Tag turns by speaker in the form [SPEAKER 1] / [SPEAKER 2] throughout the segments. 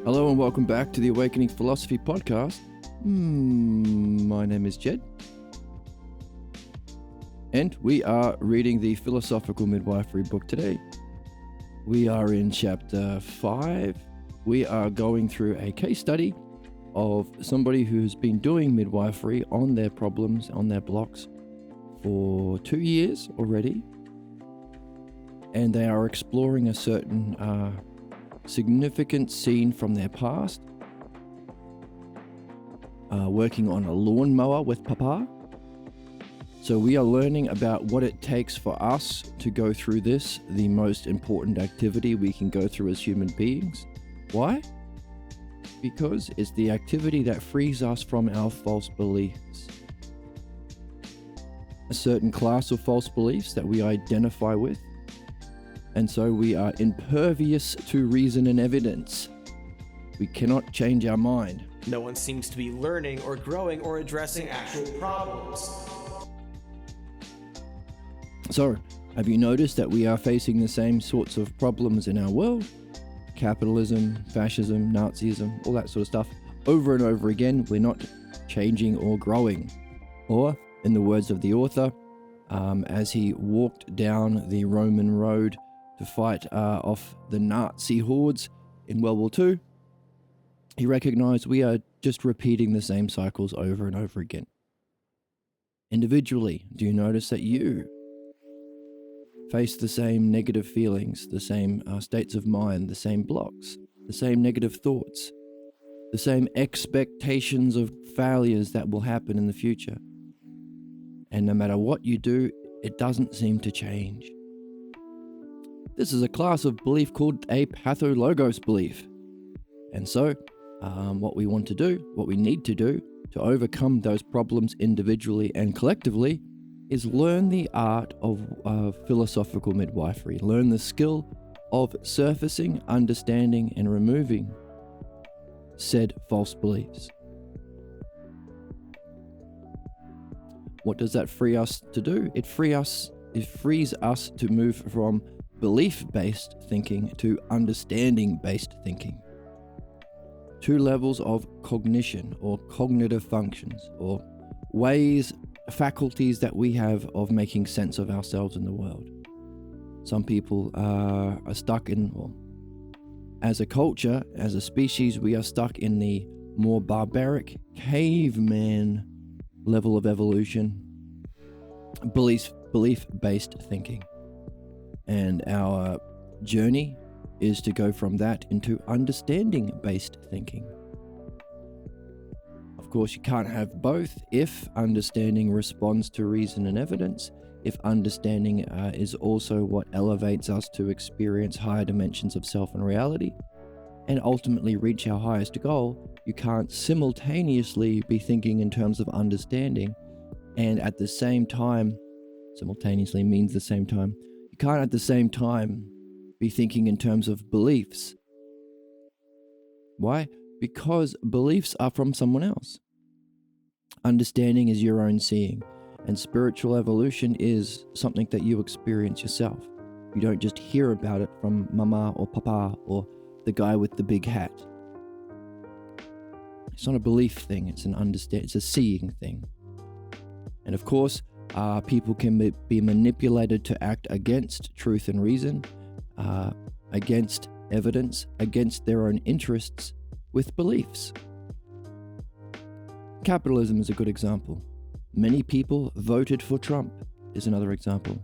[SPEAKER 1] Hello and welcome back to the Awakening Philosophy Podcast. My name is Jed. And we are reading the Philosophical Midwifery book today. We are in chapter 5. We are going through a case study of somebody who's been doing midwifery on their problems, on their blocks for 2 years already. And they are exploring a certain significant scene from their past, working on a lawnmower with Papa. So we are learning about what it takes for us to go through this, the most important activity we can go through as human beings. Why? Because it's the activity that frees us from our false beliefs. A certain class of false beliefs that we identify with. And so we are impervious to reason and evidence. We cannot change our mind.
[SPEAKER 2] No one seems to be learning or growing or addressing actual problems.
[SPEAKER 1] So, have you noticed that we are facing the same sorts of problems in our world? Capitalism, fascism, Nazism, all that sort of stuff. Over and over again, we're not changing or growing. Or, in the words of the author, as he walked down the Roman road to fight off the Nazi hordes in World War II, he recognized we are just repeating the same cycles over and over again. Individually, do you notice that you face the same negative feelings, the same states of mind, the same blocks, the same negative thoughts, the same expectations of failures that will happen in the future? And no matter what you do, it doesn't seem to change. This is a class of belief called a pathologos belief. And so, what we want to do, what we need to do to overcome those problems individually and collectively is learn the art of philosophical midwifery. Learn the skill of surfacing, understanding, and removing said false beliefs. What does that free us to do? It frees us to move from belief-based thinking to understanding-based thinking. Two levels of cognition or cognitive functions or ways, faculties that we have of making sense of ourselves in the world. Some people are stuck in, or as a culture, as a species, we are stuck in the more barbaric caveman level of evolution, belief-based thinking. And our journey is to go from that into understanding-based thinking. Of course, you can't have both if understanding responds to reason and evidence, if understanding is also what elevates us to experience higher dimensions of self and reality, and ultimately reach our highest goal. You can't simultaneously be thinking in terms of understanding and at the same time, simultaneously means the same time, you can't at the same time be thinking in terms of beliefs. Why? Because beliefs are from someone else. Understanding is your own seeing, and spiritual evolution is something that you experience yourself. You don't just hear about it from Mama or Papa or the guy with the big hat. It's not a belief thing, it's a seeing thing. And of course, people can be manipulated to act against truth and reason, against evidence, against their own interests with beliefs. Capitalism is a good example. Many people voted for Trump is another example.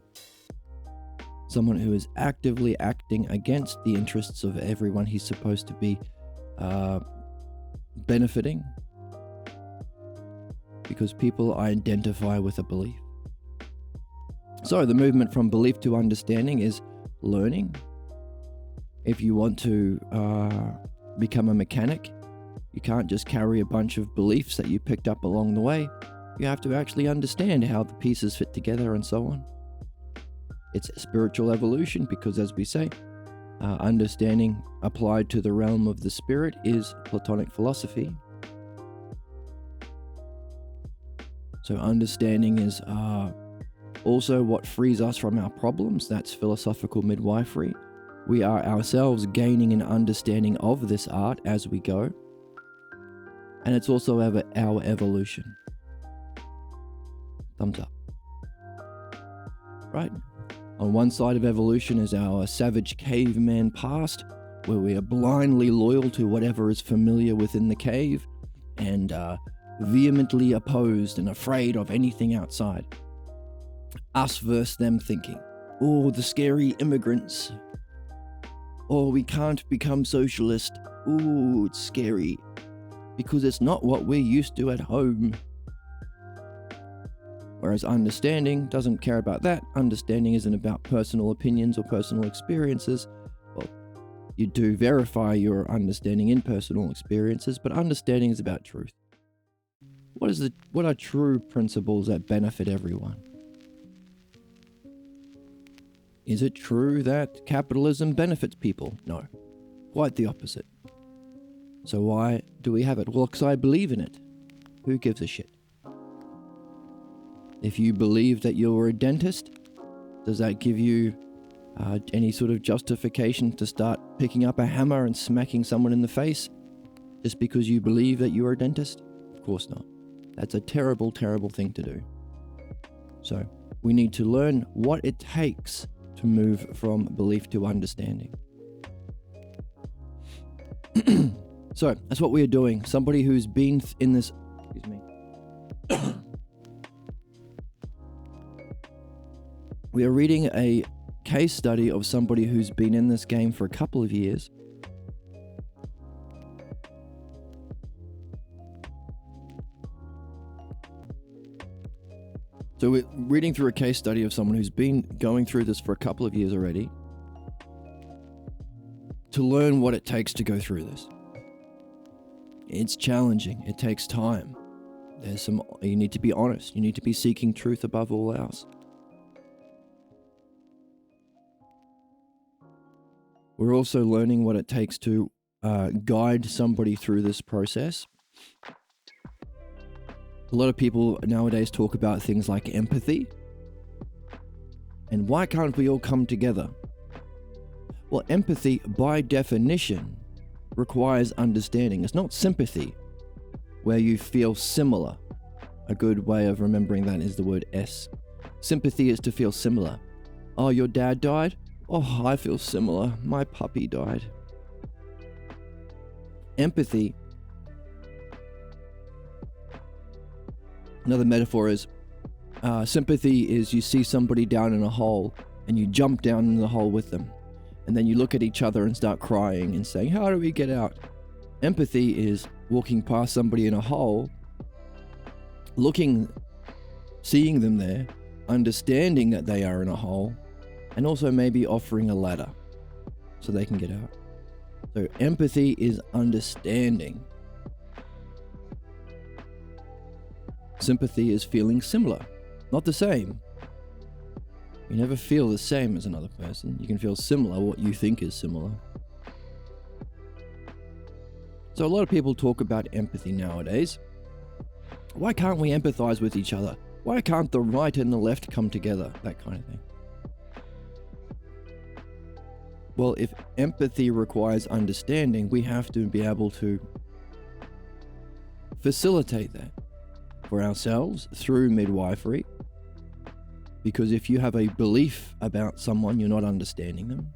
[SPEAKER 1] Someone who is actively acting against the interests of everyone he's supposed to be benefiting, because people identify with a belief. So the movement from belief to understanding is learning. If you want to become a mechanic, you can't just carry a bunch of beliefs that you picked up along the way. You have to actually understand how the pieces fit together and so on. It's spiritual evolution because, as we say, understanding applied to the realm of the spirit is Platonic philosophy. So understanding is also what frees us from our problems. That's philosophical midwifery. We are ourselves gaining an understanding of this art as we go. And it's also our evolution. Thumbs up. Right? On one side of evolution is our savage caveman past, where we are blindly loyal to whatever is familiar within the cave and vehemently opposed and afraid of anything outside. Us versus them thinking, oh, the scary immigrants. Oh, we can't become socialist. Ooh, it's scary. Because it's not what we're used to at home. Whereas understanding doesn't care about that. Understanding isn't about personal opinions or personal experiences. Well, you do verify your understanding in personal experiences, but understanding is about truth. What are true principles that benefit everyone? Is it true that capitalism benefits people? No, quite the opposite. So why do we have it? Well, because I believe in it. Who gives a shit? If you believe that you're a dentist, does that give you any sort of justification to start picking up a hammer and smacking someone in the face just because you believe that you're a dentist? Of course not. That's a terrible, terrible thing to do. So we need to learn what it takes to move from belief to understanding. So that's what we are doing. Somebody who's been in this, excuse me. We are reading a case study of somebody who's been in this game for a couple of years. So we're reading through a case study of someone who's been going through this for a couple of years already to learn what it takes to go through this. It's challenging. It takes time. You need to be honest. You need to be seeking truth above all else. We're also learning what it takes to guide somebody through this process. A lot of people nowadays talk about things like empathy. And why can't we all come together? Well, empathy, by definition, requires understanding. It's not sympathy, where you feel similar. A good way of remembering that is the word S. Sympathy is to feel similar. Oh, your dad died? Oh, I feel similar. My puppy died. Empathy. Another metaphor is sympathy is you see somebody down in a hole and you jump down in the hole with them. And then you look at each other and start crying and saying, how do we get out? Empathy is walking past somebody in a hole, seeing them there, understanding that they are in a hole, and also maybe offering a ladder so they can get out. So empathy is understanding. Sympathy is feeling similar, not the same. You never feel the same as another person. You can feel similar, what you think is similar. So a lot of people talk about empathy nowadays. Why can't we empathize with each other? Why can't the right and the left come together? That kind of thing. Well, if empathy requires understanding, we have to be able to facilitate that for ourselves through midwifery. Because if you have a belief about someone, you're not understanding them.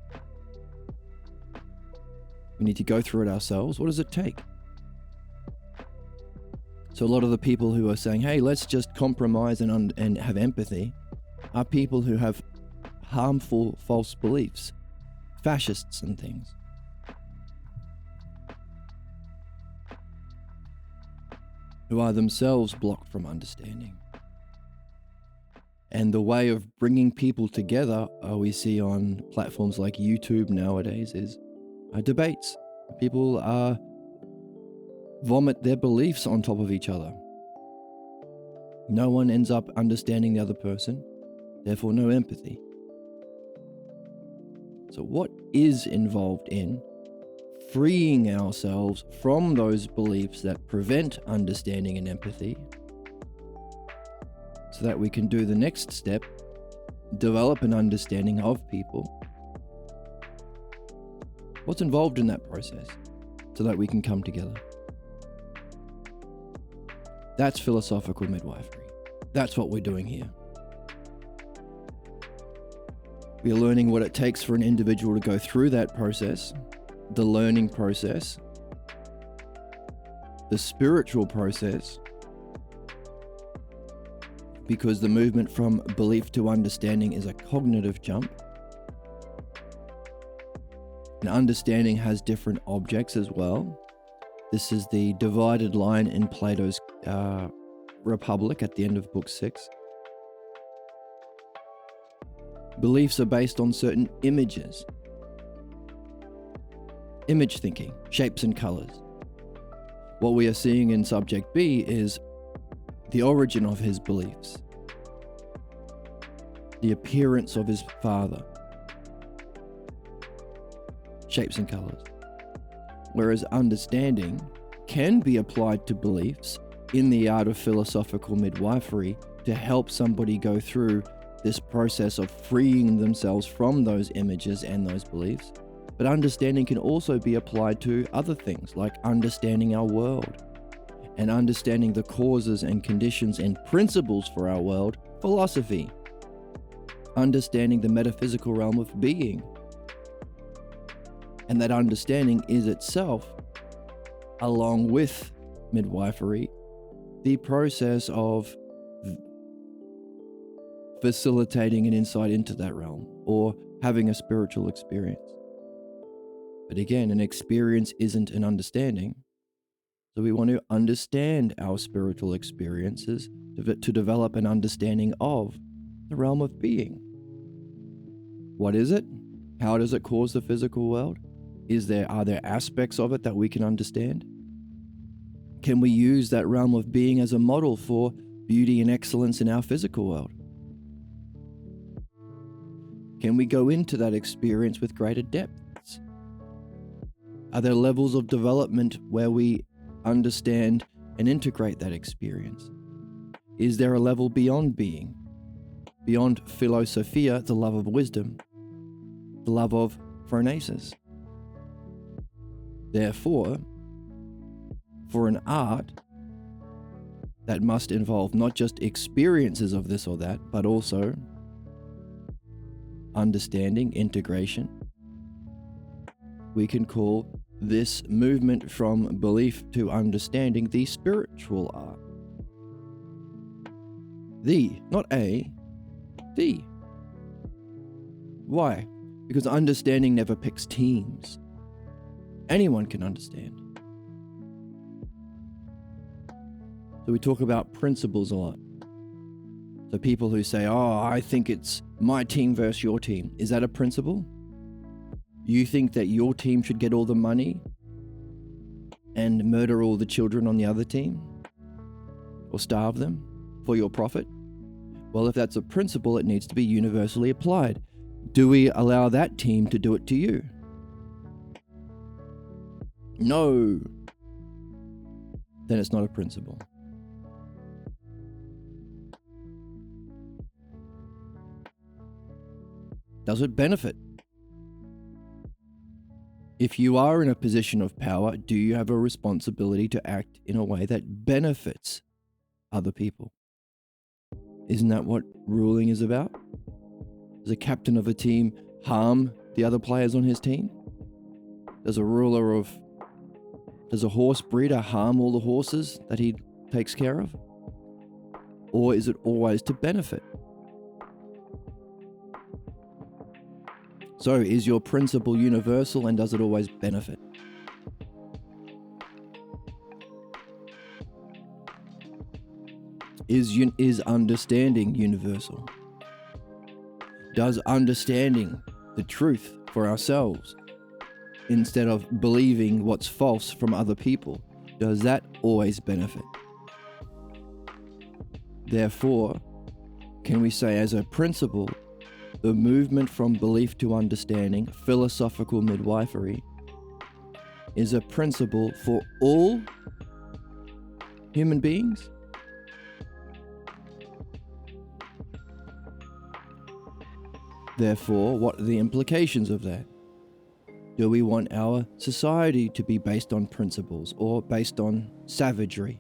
[SPEAKER 1] We need to go through it ourselves. What does it take? So a lot of the people who are saying, hey, let's just compromise and have empathy, are people who have harmful false beliefs, fascists and things. Who are themselves blocked from understanding. And the way of bringing people together, we see on platforms like YouTube nowadays, is debates. People vomit their beliefs on top of each other. No one ends up understanding the other person, therefore no empathy. So what is involved in freeing ourselves from those beliefs that prevent understanding and empathy, so that we can do the next step, develop an understanding of people, What's involved in that process so that we can come together? That's philosophical midwifery. That's what we're doing here. We are learning what it takes for an individual to go through that process, the learning process, the spiritual process, because the movement from belief to understanding is a cognitive jump. And understanding has different objects as well. This is the divided line in Plato's Republic at the end of Book 6. Beliefs are based on certain images. Image thinking, shapes and colors. What we are seeing in Subject B is the origin of his beliefs, the appearance of his father, shapes and colors. Whereas understanding can be applied to beliefs in the art of philosophical midwifery to help somebody go through this process of freeing themselves from those images and those beliefs. But understanding can also be applied to other things, like understanding our world and understanding the causes and conditions and principles for our world, philosophy, understanding the metaphysical realm of being. And that understanding is itself, along with midwifery, the process of facilitating an insight into that realm or having a spiritual experience. But again, an experience isn't an understanding. So we want to understand our spiritual experiences to develop an understanding of the realm of being. What is it? How does it cause the physical world? Are there aspects of it that we can understand? Can we use that realm of being as a model for beauty and excellence in our physical world? Can we go into that experience with greater depths? Are there levels of development where we understand and integrate that experience? Is there a level beyond being? Beyond philosophia, the love of wisdom, the love of phronesis. Therefore, for an art that must involve not just experiences of this or that, but also understanding, integration, we can call this movement from belief to understanding the spiritual art. The, not a, the. Why? Because understanding never picks teams. Anyone can understand. So we talk about principles a lot. So people who say, oh, I think it's my team versus your team. Is that a principle? You think that your team should get all the money and murder all the children on the other team? Or starve them for your profit? Well, if that's a principle, it needs to be universally applied. Do we allow that team to do it to you? No. Then it's not a principle. Does it benefit? If you are in a position of power, do you have a responsibility to act in a way that benefits other people? Isn't that what ruling is about? Does a captain of a team harm the other players on his team? Does a horse breeder harm all the horses that he takes care of? Or is it always to benefit? So, is your principle universal and does it always benefit? Is understanding universal? Does understanding the truth for ourselves, instead of believing what's false from other people, does that always benefit? Therefore, can we say as a principle, the movement from belief to understanding, philosophical midwifery, is a principle for all human beings? Therefore, what are the implications of that? Do we want our society to be based on principles or based on savagery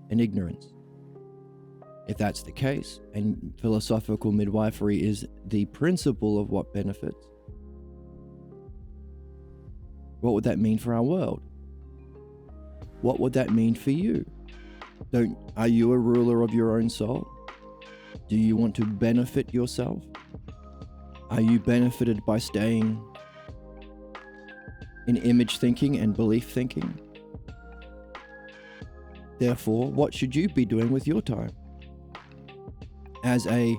[SPEAKER 1] and ignorance? If that's the case, and philosophical midwifery is the principle of what benefits, what would that mean for our world? What would that mean for you? Are you a ruler of your own soul? Do you want to benefit yourself? Are you benefited by staying in image thinking and belief thinking? Therefore, what should you be doing with your time as a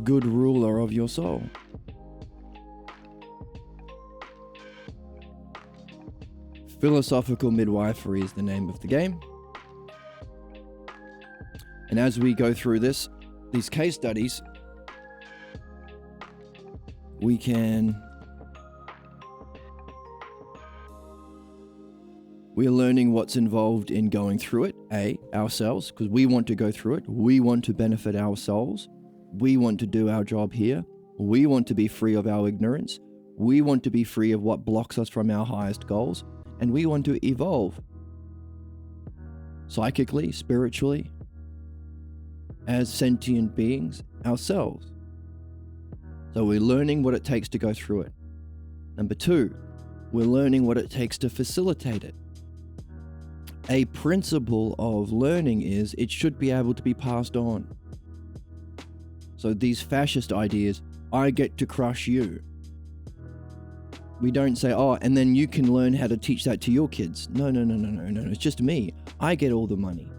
[SPEAKER 1] good ruler of your soul? Philosophical midwifery is the name of the game. And as we go through these case studies, we're learning what's involved in going through it, ourselves, because we want to go through it. We want to benefit our souls. We want to do our job here. We want to be free of our ignorance. We want to be free of what blocks us from our highest goals. And we want to evolve psychically, spiritually, as sentient beings ourselves. So we're learning what it takes to go through it. Number 2, we're learning what it takes to facilitate it. A principle of learning is it should be able to be passed on. So these fascist ideas, I get to crush you. We don't say, and then you can learn how to teach that to your kids. No. It's just me. I get all the money.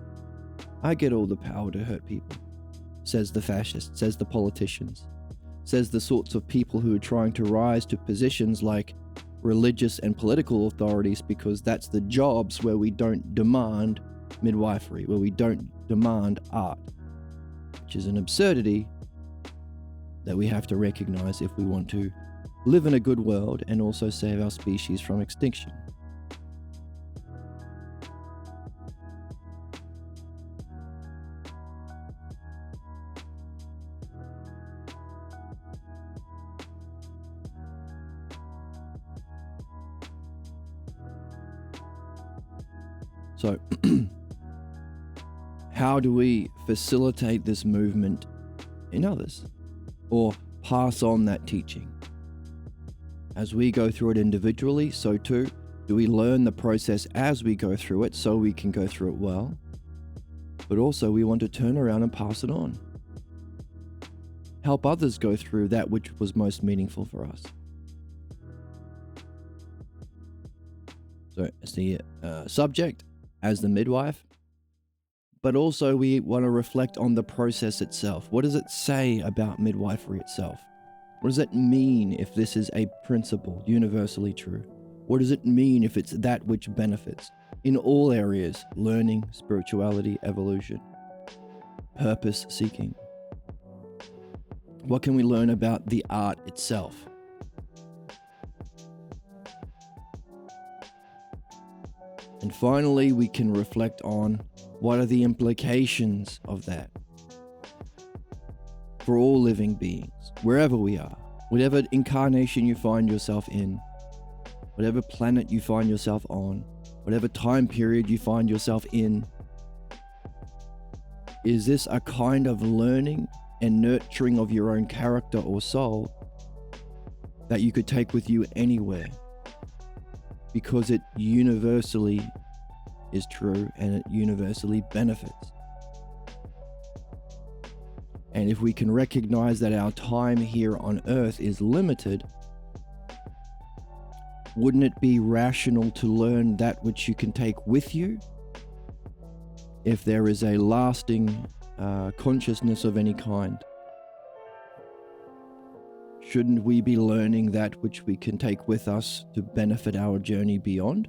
[SPEAKER 1] I get all the power to hurt people, says the fascists, says the politicians, says the sorts of people who are trying to rise to positions like religious and political authorities, because that's the jobs where we don't demand midwifery, where we don't demand art, which is an absurdity that we have to recognize if we want to live in a good world and also save our species from extinction. So, how do we facilitate this movement in others, or pass on that teaching? As we go through it individually, so too do we learn the process as we go through it so we can go through it well, but also we want to turn around and pass it on. Help others go through that which was most meaningful for us. So it's the subject as the midwife, but also we want to reflect on the process itself. What does it say about midwifery itself? What does it mean if this is a principle, universally true? What does it mean if it's that which benefits in all areas, learning, spirituality, evolution, purpose seeking? What can we learn about the art itself? And finally, we can reflect on what are the implications of that for all living beings, wherever we are, whatever incarnation you find yourself in, whatever planet you find yourself on, whatever time period you find yourself in. Is this a kind of learning and nurturing of your own character or soul that you could take with you anywhere? Because it universally is true and it universally benefits. And if we can recognize that our time here on Earth is limited, wouldn't it be rational to learn that which you can take with you? If there is a lasting consciousness of any kind, shouldn't we be learning that which we can take with us to benefit our journey beyond?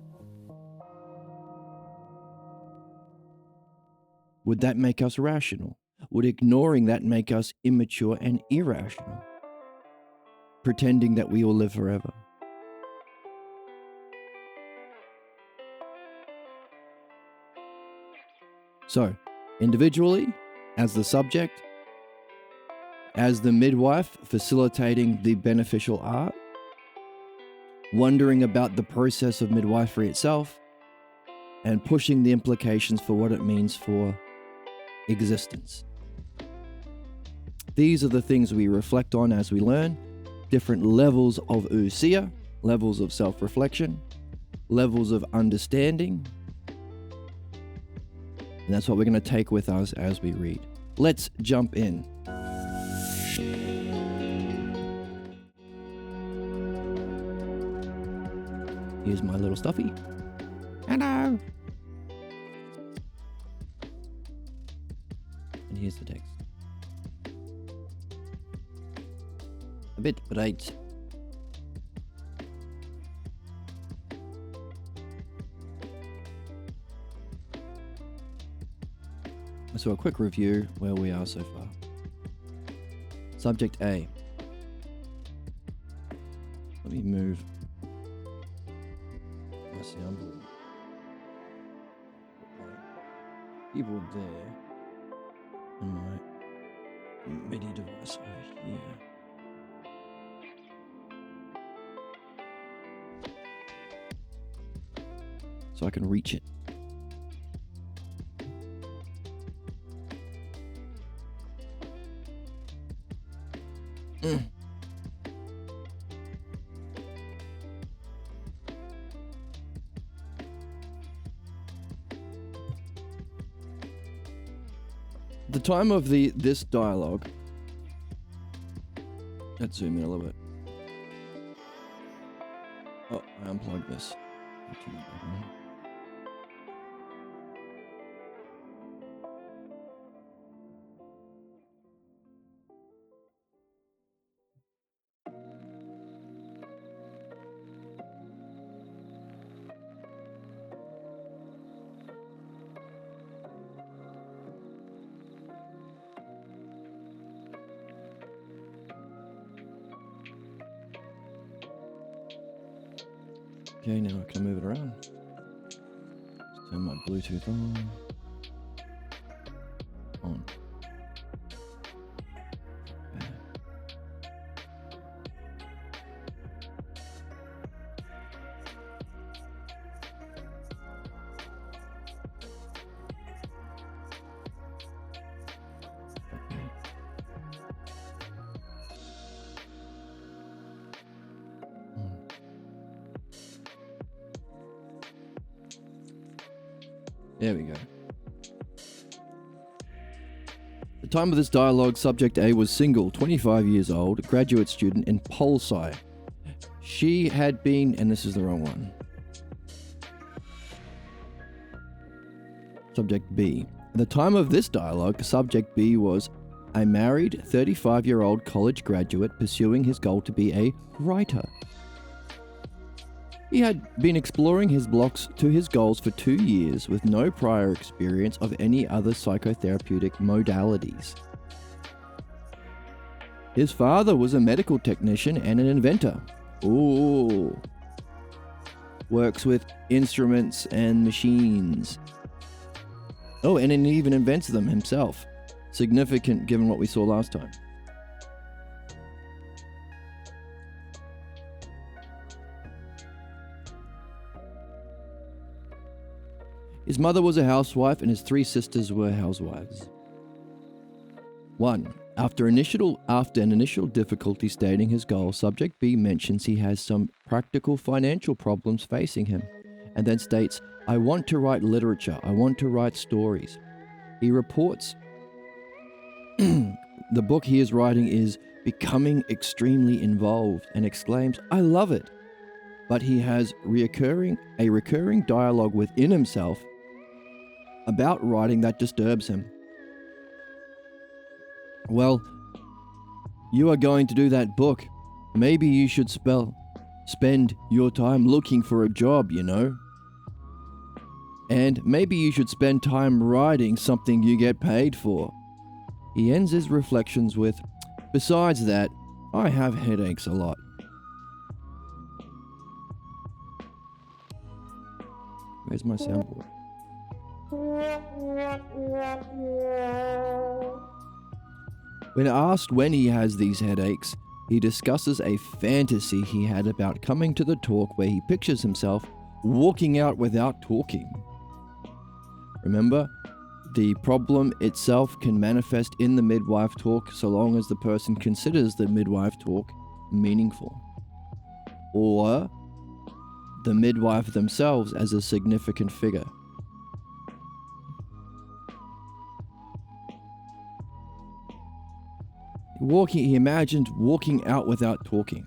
[SPEAKER 1] Would that make us rational? Would ignoring that make us immature and irrational? Pretending that we will live forever? So, individually, as the subject, as the midwife facilitating the beneficial art, wondering about the process of midwifery itself, and pushing the implications for what it means for existence. These are the things we reflect on as we learn, different levels of usia, levels of self-reflection, levels of understanding. And that's what we're going to take with us as we read. Let's jump in. Here's my little stuffy. Hello. And here's the text. A bit bright. So a quick review where we are so far. Subject A. Let me move my soundboard. Keyboard there. And my MIDI device over here. So I can reach it. The time of this dialogue. Let's zoom in a little bit. Oh, I unplugged this. Okay, now I can move it around. Let's turn my Bluetooth on. On. There we go. The time of this dialogue, subject A was single, 25 years old, graduate student in pol sci. She had been, and this is the wrong one. Subject B. At the time of this dialogue, subject B was a married 35-year-old college graduate pursuing his goal to be a writer. He had been exploring his blocks to his goals for 2 years with no prior experience of any other psychotherapeutic modalities. His father was a medical technician and an inventor. Ooh. Works with instruments and machines. Oh, and he even invents them himself. Significant given what we saw last time. His mother was a housewife and his 3 sisters were housewives. 1. After an initial difficulty stating his goal, subject B mentions he has some practical financial problems facing him, and then states, I want to write literature, I want to write stories. He reports the book he is writing is becoming extremely involved and exclaims, I love it. But he has a recurring dialogue within himself about writing that disturbs him. Well, you are going to do that book. Maybe you should spend your time looking for a job, you know. And maybe you should spend time writing something you get paid for. He ends his reflections with, besides that, I have headaches a lot. Where's my soundboard? When asked when he has these headaches, he discusses a fantasy he had about coming to the talk where he pictures himself walking out without talking. Remember, the problem itself can manifest in the midwife talk so long as the person considers the midwife talk meaningful, or the midwife themselves as a significant figure. He imagined walking out without talking.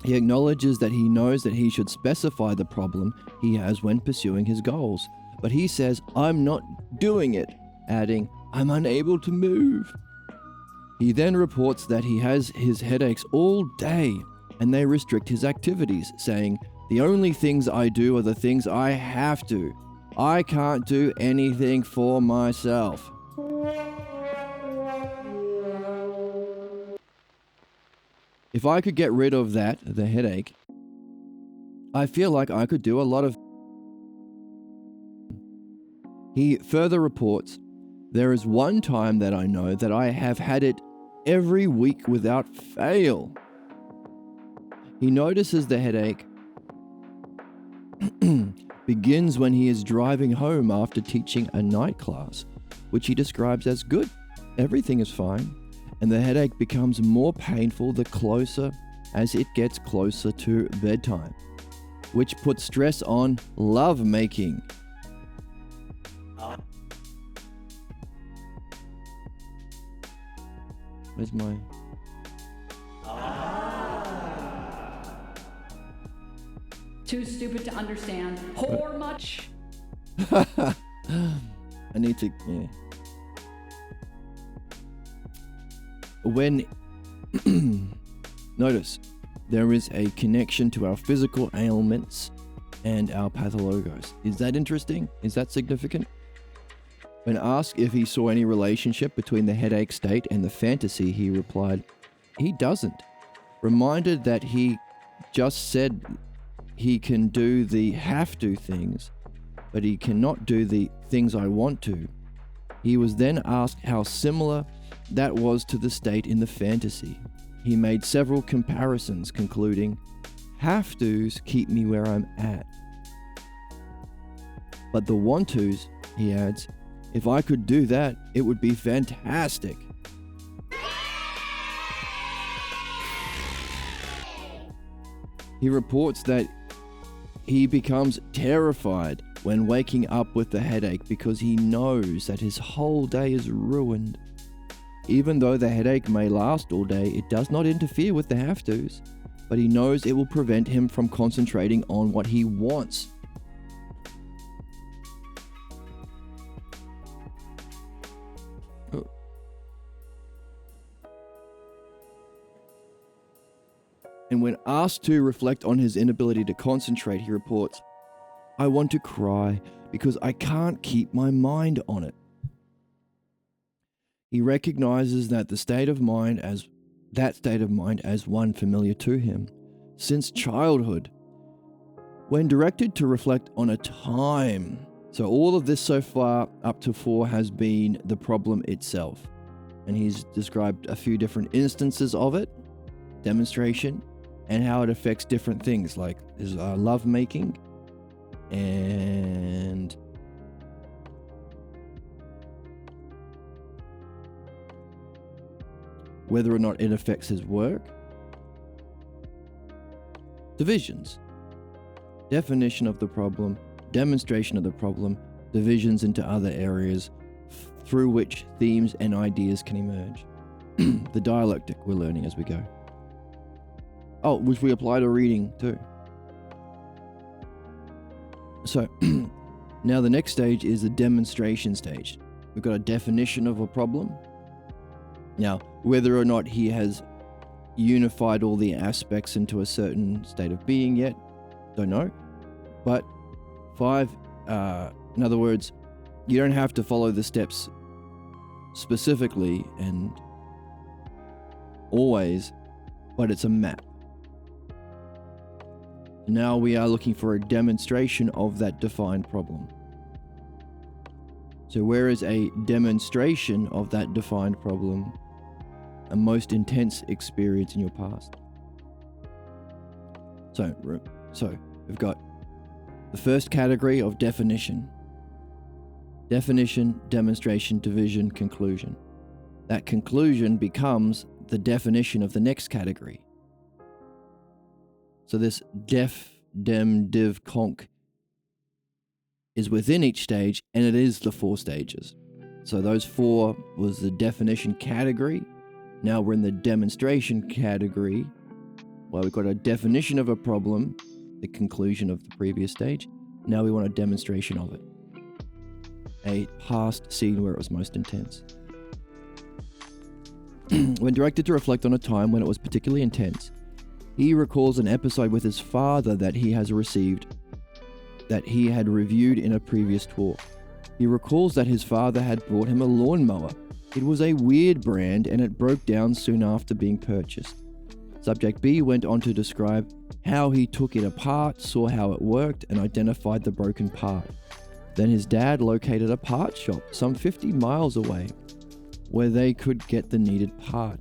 [SPEAKER 1] He acknowledges that he knows that he should specify the problem he has when pursuing his goals, but he says, "I'm not doing it," adding, "I'm unable to move." He then reports that he has his headaches all day and they restrict his activities, saying, "The only things I do are the things I have to. I can't do anything for myself." If I could get rid of the headache, I feel like I could do a lot of... He further reports, "There is one time that I know that I have had it every week without fail." He notices the headache begins when he is driving home after teaching a night class, which he describes as good. Everything is fine. And the headache becomes more painful the closer as it gets closer to bedtime, which puts stress on love making. Where's my...
[SPEAKER 3] Too stupid to understand. Whore much?
[SPEAKER 1] I need to... Yeah. When... Notice, there is a connection to our physical ailments and our pathologos. Is that interesting? Is that significant? When asked if he saw any relationship between the headache state and the fantasy, he replied, he doesn't. Reminded that he just said he can do the have to things, but he cannot do the things I want to. He was then asked how similar that was to the state in the fantasy. He made several comparisons, concluding, have to's keep me where I'm at. But the want to's, he adds, if I could do that, it would be fantastic. He reports that he becomes terrified when waking up with the headache because he knows that his whole day is ruined. Even though the headache may last all day, it does not interfere with the have-tos, but he knows it will prevent him from concentrating on what he wants. And when asked to reflect on his inability to concentrate, he reports, I want to cry because I can't keep my mind on it. He recognizes that state of mind as one familiar to him since childhood. When directed to reflect on a time, so all of this so far up to 4 has been the problem itself. And he's described a few different instances of it, demonstration, and how it affects different things like his love making and whether or not it affects his work. Divisions. Definition of the problem, demonstration of the problem, divisions into other areas through which themes and ideas can emerge. The dialectic we're learning as we go. Oh, which we apply to reading too. So, now the next stage is the demonstration stage. We've got a definition of a problem. Now, whether or not he has unified all the aspects into a certain state of being yet, don't know. But 5, in other words, you don't have to follow the steps specifically and always, but it's a map. Now we are looking for a demonstration of that defined problem. So where is a demonstration of that defined problem? a most intense experience in your past. So we've got the first category of definition. Definition, demonstration, division, conclusion. That conclusion becomes the definition of the next category. So this def, dem, div, conc is within each stage, and it is the 4 stages. So those 4 was the definition category. Now we're in the demonstration category. Well, we've got a definition of a problem, the conclusion of the previous stage. Now we want a demonstration of it. A past scene where it was most intense. When directed to reflect on a time when it was particularly intense, he recalls an episode with his father that he had reviewed in a previous talk. He recalls that his father had brought him a lawnmower. It was a weird brand and it broke down soon after being purchased. Subject B went on to describe how he took it apart, saw how it worked, and identified the broken part. Then his dad located a part shop some 50 miles away where they could get the needed part.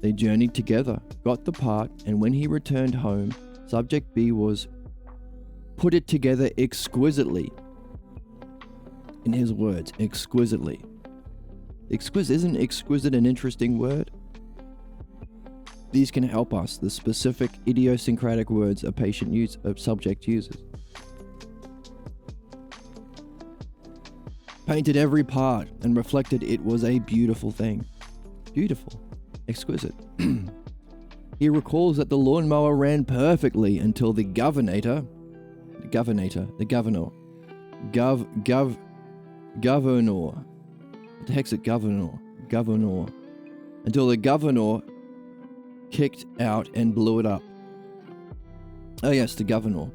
[SPEAKER 1] They journeyed together, got the part, and when he returned home, Subject B put it together exquisitely. In his words, exquisitely. Isn't exquisite an interesting word? These can help us, the specific idiosyncratic words a subject uses. Painted every part and reflected it was a beautiful thing. Beautiful. Exquisite. He recalls that the lawnmower ran perfectly until the governor, what the heck's it, governor, until the governor kicked out and blew it up. Oh yes, the governor.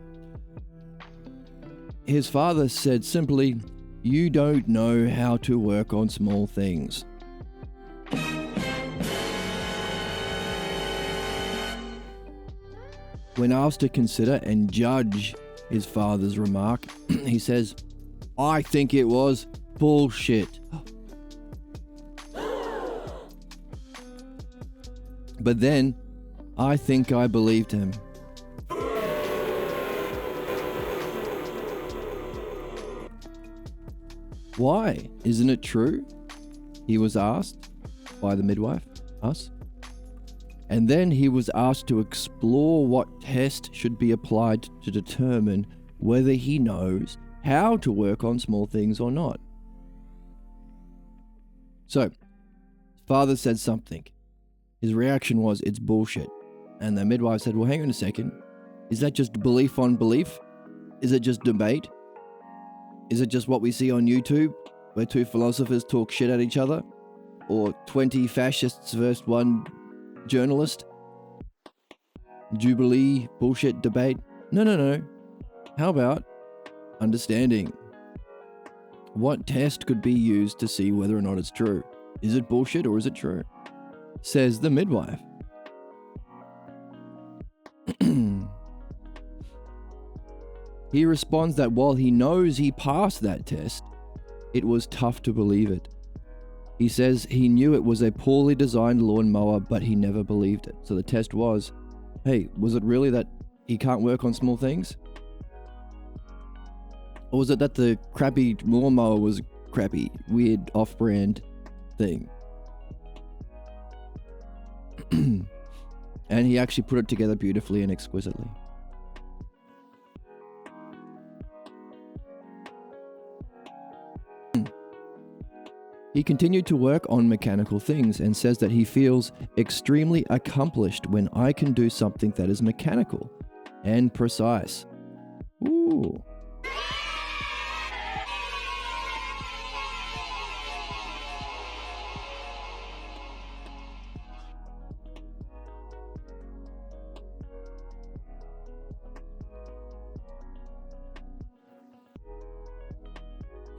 [SPEAKER 1] His father said simply, "You don't know how to work on small things." When asked to consider and judge his father's remark, he says, "I think it was bullshit." But then, I think I believed him. Why? Isn't it true? He was asked by the midwife, us. And then he was asked to explore what test should be applied to determine whether he knows how to work on small things or not. So, father said something. His reaction was, "It's bullshit." And the midwife said, "Well, hang on a second. Is that just belief on belief? Is it just debate? Is it just what we see on YouTube, where 2 philosophers talk shit at each other? Or 20 fascists versus 1 journalist? Jubilee bullshit debate? No. How about understanding? What test could be used to see whether or not it's true? Is it bullshit or is it true?" Says the midwife. He responds that while he knows he passed that test, it was tough to believe it. He says he knew it was a poorly designed lawnmower, but he never believed it. So the test was, hey, was it really that he can't work on small things? Or was it that the crappy lawnmower was crappy, weird, off-brand thing? And he actually put it together beautifully and exquisitely. He continued to work on mechanical things and says that he feels extremely accomplished when I can do something that is mechanical and precise. Ooh.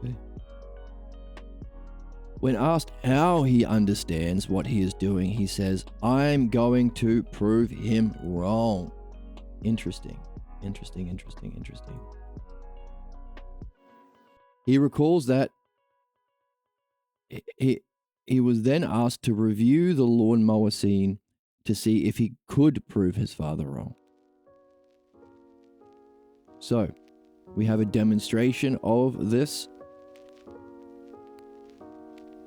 [SPEAKER 1] Okay. When asked how he understands what he is doing, he says, "I'm going to prove him wrong." Interesting. He recalls that He was then asked to review the lawnmower scene to see if he could prove his father wrong. So, we have a demonstration of this.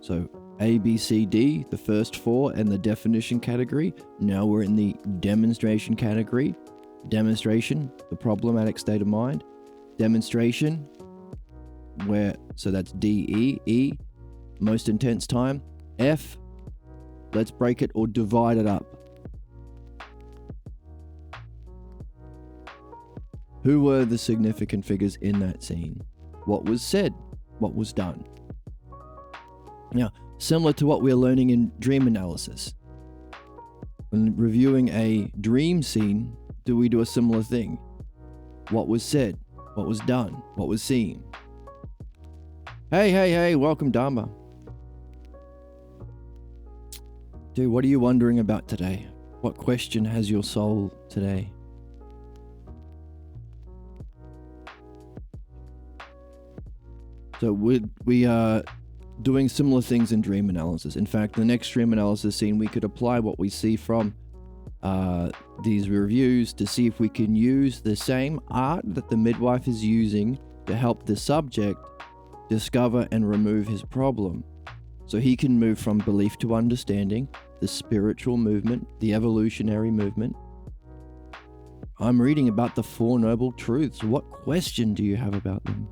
[SPEAKER 1] So, A, B, C, D, the first four, and the definition category. Now we're in the demonstration category. Demonstration, the problematic state of mind. Demonstration, so that's D, E, E, most intense time. F, let's break it or divide it up. Who were the significant figures in that scene? What was said? What was done? Now, similar to what we're learning in dream analysis, when reviewing a dream scene, do we do a similar thing? What was said? What was done? What was seen? Hey, welcome Dharma. Dude, what are you wondering about today? What question has your soul today? So we are doing similar things in dream analysis. In fact, the next dream analysis scene, we could apply what we see from these reviews to see if we can use the same art that the midwife is using to help the subject discover and remove his problem. So he can move from belief to understanding, the spiritual movement, the evolutionary movement. I'm reading about the Four Noble Truths. What question do you have about them?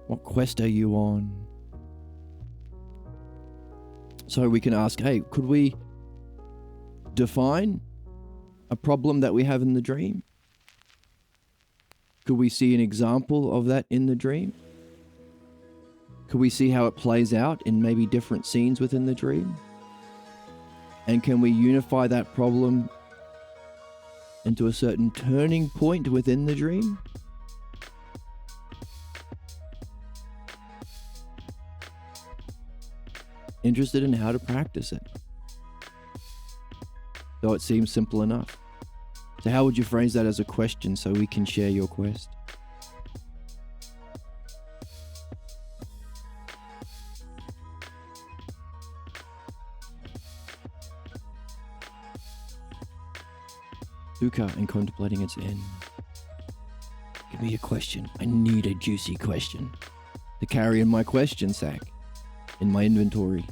[SPEAKER 1] What quest are you on? So we can ask, hey, could we define a problem that we have in the dream? Could we see an example of that in the dream? Could we see how it plays out in maybe different scenes within the dream? And can we unify that problem into a certain turning point within the dream? Interested in how to practice it. Though it seems simple enough. So how would you phrase that as a question so we can share your quest? Dukkha and contemplating its end. Give me a question. I need a juicy question to carry in my question sack, in my inventory.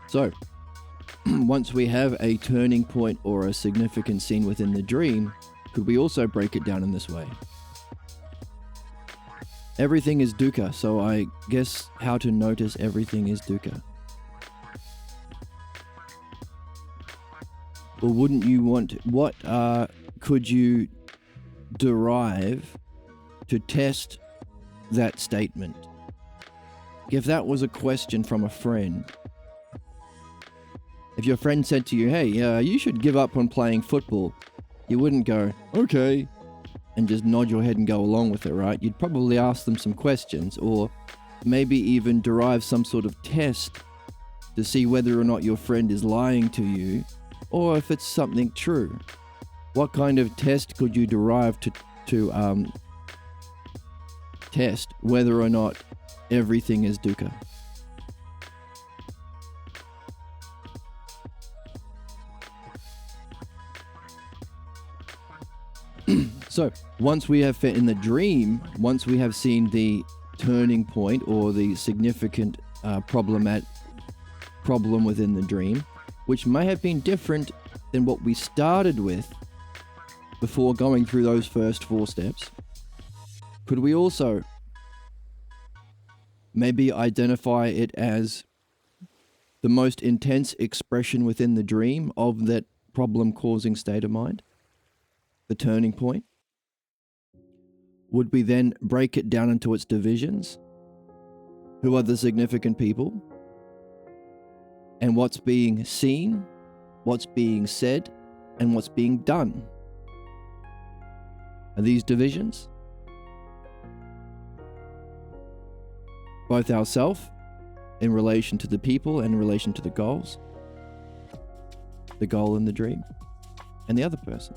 [SPEAKER 1] So, once we have a turning point or a significant scene within the dream, could we also break it down in this way? Everything is dukkha, so I guess how to notice everything is dukkha. Or wouldn't you want, what could you derive to test that statement? If that was a question from a friend, if your friend said to you, hey, you should give up on playing football, you wouldn't go, okay, and just nod your head and go along with it, right? You'd probably ask them some questions, or maybe even derive some sort of test to see whether or not your friend is lying to you, or if it's something true. What kind of test could you derive to test whether or not everything is dukkha? So, once we have in the dream, once we have seen the turning point or the significant problem within the dream, which may have been different than what we started with before going through those first 4 steps, could we also maybe identify it as the most intense expression within the dream of that problem-causing state of mind, the turning point? Would we then break it down into its divisions? Who are the significant people? And what's being seen, what's being said, and what's being done? Are these divisions? Both ourself in relation to the people and in relation to the goals, the goal in the dream, and the other person.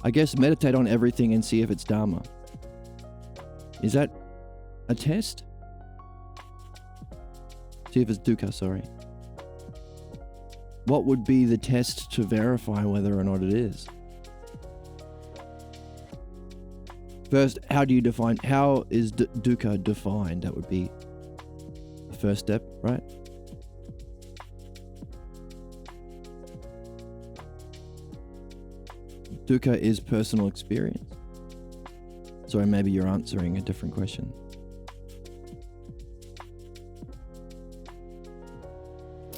[SPEAKER 1] I guess meditate on everything and see if it's Dharma. Is that a test? See if it's dukkha, sorry. What would be the test to verify whether or not it is? First, how is dukkha defined? That would be the first step, right? Dukkha is personal experience. Sorry, maybe you're answering a different question.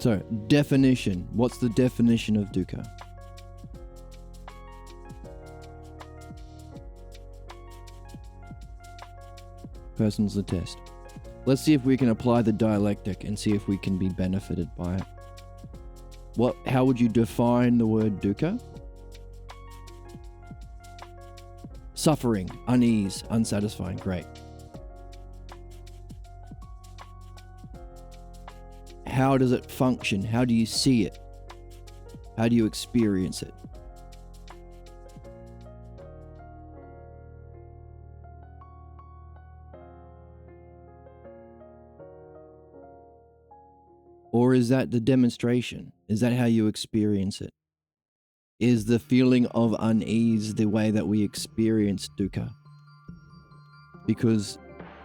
[SPEAKER 1] So, definition. What's the definition of dukkha? Person's the test. Let's see if we can apply the dialectic and see if we can be benefited by it. How would you define the word dukkha? Suffering, unease, unsatisfying. Great. How does it function? How do you see it? How do you experience it? Or is that the demonstration? Is that how you experience it? Is the feeling of unease the way that we experience dukkha? Because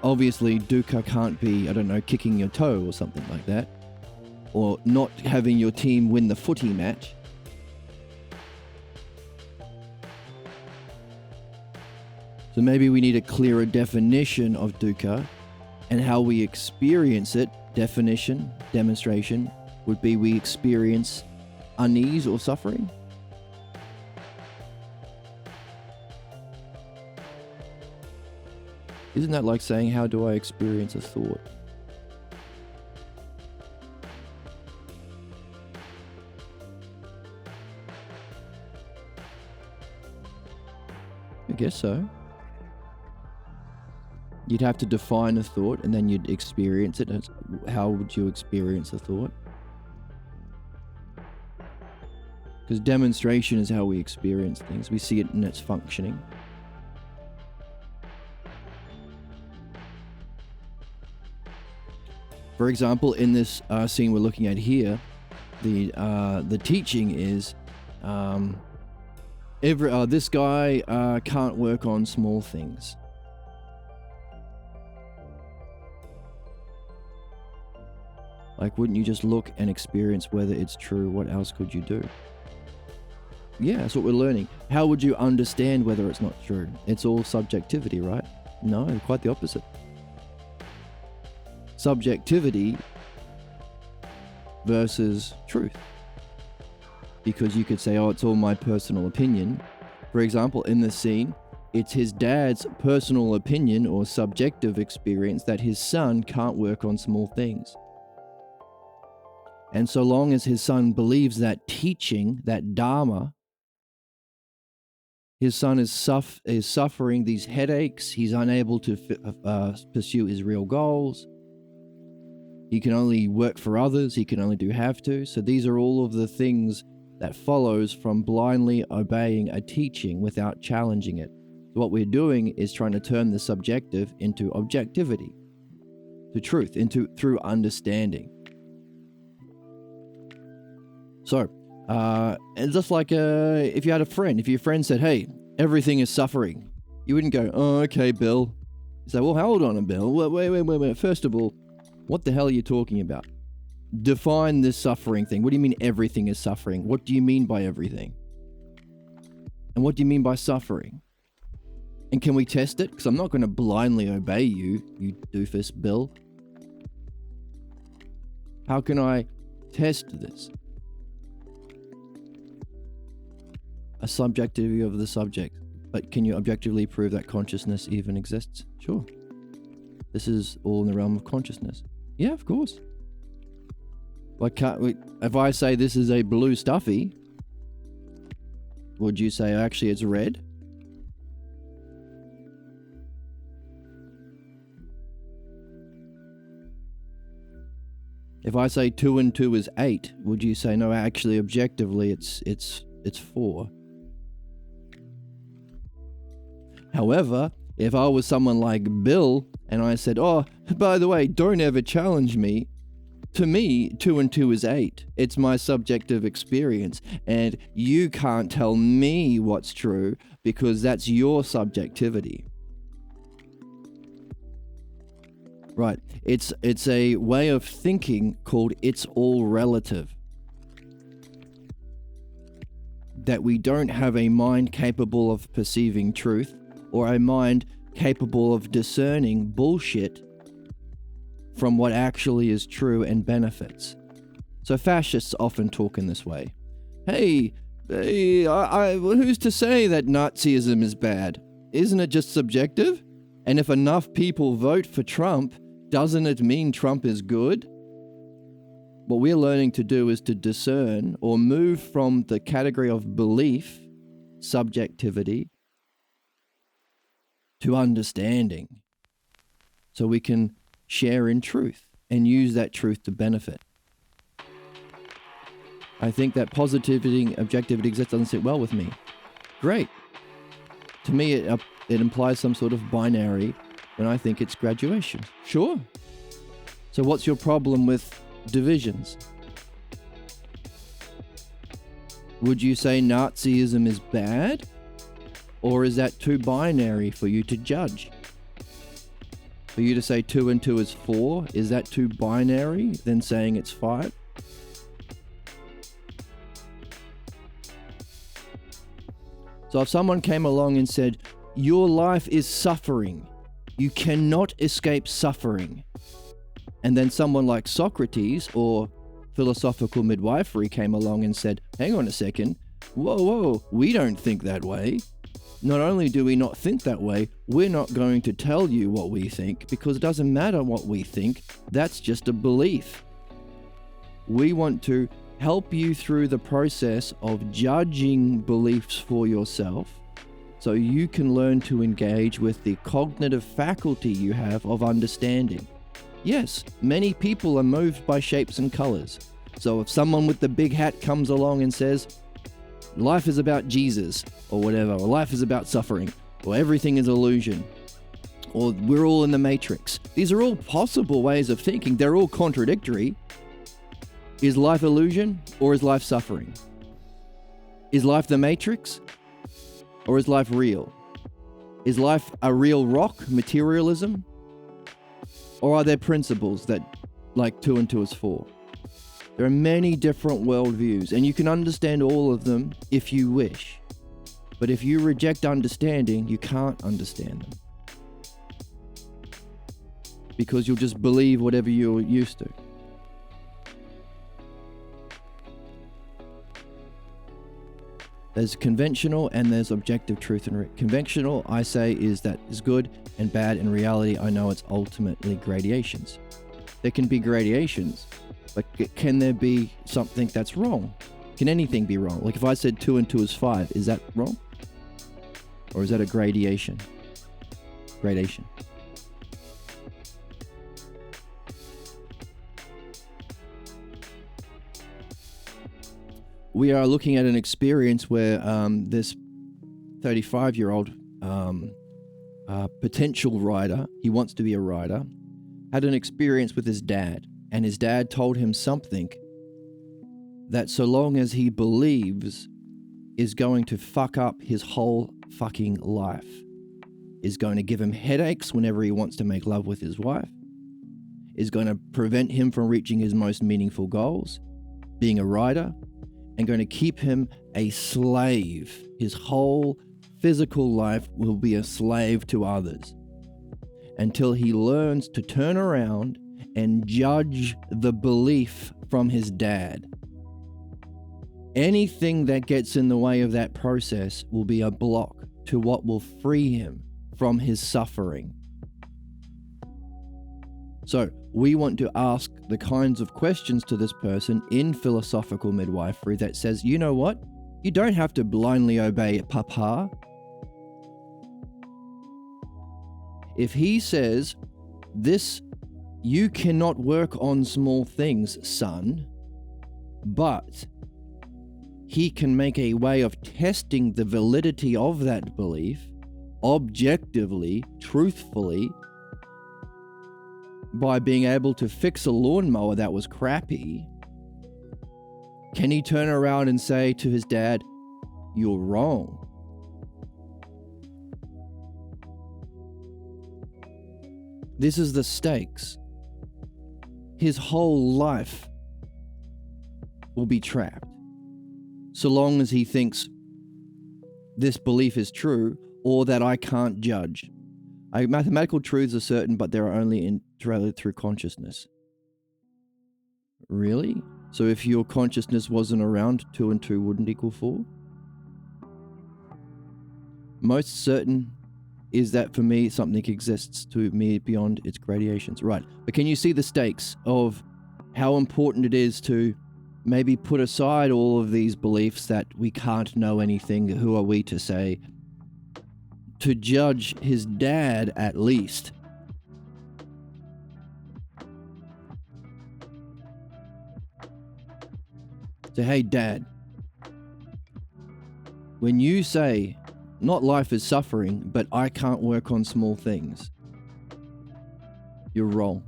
[SPEAKER 1] obviously dukkha can't be, I don't know, kicking your toe or something like that. Or not having your team win the footy match. So maybe we need a clearer definition of dukkha, and how we experience it. Definition, demonstration, would be we experience unease or suffering. Isn't that like saying, how do I experience a thought? I guess so. You'd have to define a thought and then you'd experience it. How would you experience a thought? Because demonstration is how we experience things. We see it in its functioning. For example, in this scene we're looking at here, the teaching is this guy can't work on small things. Like, wouldn't you just look and experience whether it's true? What else could you do? Yeah, that's what we're learning. How would you understand whether it's not true? It's all subjectivity, right? No, quite the opposite. Subjectivity versus truth. Because you could say, oh, it's all my personal opinion. For example, in this scene, it's his dad's personal opinion or subjective experience that his son can't work on small things. And so long as his son believes that teaching, that dharma, his son is suffering these headaches. He's unable to pursue his real goals. He can only work for others. He can only do have to. So these are all of the things that follows from blindly obeying a teaching without challenging it. So what we're doing is trying to turn the subjective into objectivity, to truth, through understanding. So, and just like if you had a friend, if your friend said, hey, everything is suffering, you wouldn't go, oh, okay, Bill. You say, well, hold on, Bill. Wait. First of all, what the hell are you talking about? Define this suffering thing. What do you mean everything is suffering? What do you mean by everything? And what do you mean by suffering? And can we test it? Because I'm not going to blindly obey you, you doofus, Bill. How can I test this? A subjectivity of the subject. But can you objectively prove that consciousness even exists? Sure. This is all in the realm of consciousness. Yeah, of course. If I say this is a blue stuffy, would you say actually it's red? If I say 2 and 2 is 8, would you say no, actually objectively it's 4? However, if I was someone like Bill and I said, oh, by the way, don't ever challenge me, to me, 2 and 2 is 8. It's my subjective experience, and you can't tell me what's true because that's your subjectivity. Right. It's a way of thinking called it's all relative. That we don't have a mind capable of perceiving truth or a mind capable of discerning bullshit from what actually is true and benefits. So fascists often talk in this way. Hey, who's to say that Nazism is bad? Isn't it just subjective? And if enough people vote for Trump, doesn't it mean Trump is good? What we're learning to do is to discern or move from the category of belief, subjectivity, to understanding. So we can share in truth and use that truth to benefit. I think that positivity and objectivity doesn't sit well with me. Great. To me, it implies some sort of binary when I think it's graduation. Sure. So what's your problem with divisions? Would you say Nazism is bad? Or is that too binary for you to judge? For you to say 2 and 2 is 4, is that too binary than saying it's 5? So if someone came along and said, your life is suffering, you cannot escape suffering, and then someone like Socrates or philosophical midwifery came along and said, hang on a second, whoa, we don't think that way. Not only do we not think that way, we're not going to tell you what we think because it doesn't matter what we think. That's just a belief. We want to help you through the process of judging beliefs for yourself so you can learn to engage with the cognitive faculty you have of understanding. Yes, many people are moved by shapes and colors. So if someone with the big hat comes along and says, life is about Jesus, or whatever, or life is about suffering, or everything is illusion, or we're all in the matrix. These are all possible ways of thinking. They're all contradictory. Is life illusion, or is life suffering? Is life the matrix, or is life real? Is life a real rock, materialism? Or are there principles that, like 2 and 2 is 4? There are many different worldviews, and you can understand all of them if you wish. But if you reject understanding, you can't understand them. Because you'll just believe whatever you're used to. There's conventional and there's objective truth. And conventional, I say, is that is good and bad. In reality, I know it's ultimately gradations. There can be gradations, but can there be something that's wrong? Can anything be wrong? Like if I said 2 and 2 is 5, is that wrong? Or is that a gradation? Gradation. We are looking at an experience where this 35-year-old potential rider, he wants to be a rider, had an experience with his dad. And his dad told him something that so long as he believes is going to fuck up his whole fucking life. Is going to give him headaches whenever he wants to make love with his wife. Is going to prevent him from reaching his most meaningful goals, being a rider, and going to keep him a slave. His whole physical life will be a slave to others until he learns to turn around and judge the belief from his dad. Anything that gets in the way of that process will be a block to what will free him from his suffering. So we want to ask the kinds of questions to this person in philosophical midwifery that says, you know what? You don't have to blindly obey Papa. If he says, this, you cannot work on small things, son, but he can make a way of testing the validity of that belief, objectively, truthfully, by being able to fix a lawnmower that was crappy, can he turn around and say to his dad, "You're wrong"? This is the stakes. His whole life will be trapped, so long as he thinks this belief is true or that I can't judge. Mathematical truths are certain, but they're only interrelated through consciousness. Really? So if your consciousness wasn't around, 2 and 2 wouldn't equal 4? Most certain is that for me, something exists to me beyond its gradations. Right. But can you see the stakes of how important it is to maybe put aside all of these beliefs that we can't know anything, who are we to say, to judge his dad at least? So, hey, Dad, when you say, not life is suffering, but I can't work on small things, you're wrong.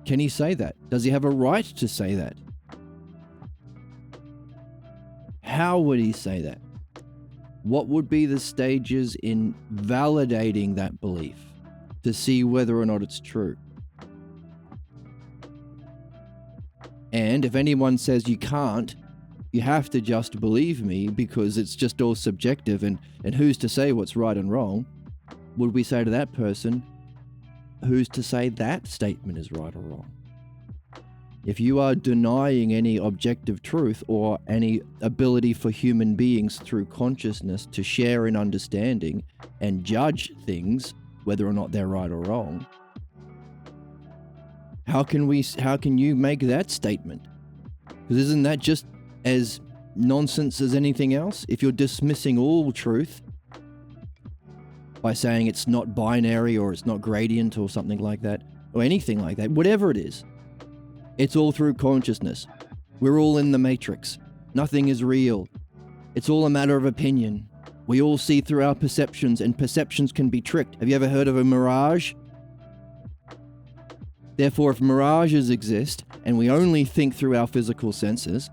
[SPEAKER 1] Can he say that? Does he have a right to say that? How would he say that? What would be the stages in validating that belief to see whether or not it's true? And if anyone says you can't, you have to just believe me because it's just all subjective and who's to say what's right and wrong, would we say to that person, who's to say that statement is right or wrong? If you are denying any objective truth or any ability for human beings through consciousness to share in understanding and judge things, whether or not they're right or wrong, how can you make that statement? Because isn't that just as nonsense as anything else? If you're dismissing all truth by saying it's not binary or it's not gradient or something like that, or anything like that, whatever it is, it's all through consciousness. We're all in the matrix. Nothing is real. It's all a matter of opinion. We all see through our perceptions, and perceptions can be tricked. Have you ever heard of a mirage? Therefore, if mirages exist, and we only think through our physical senses,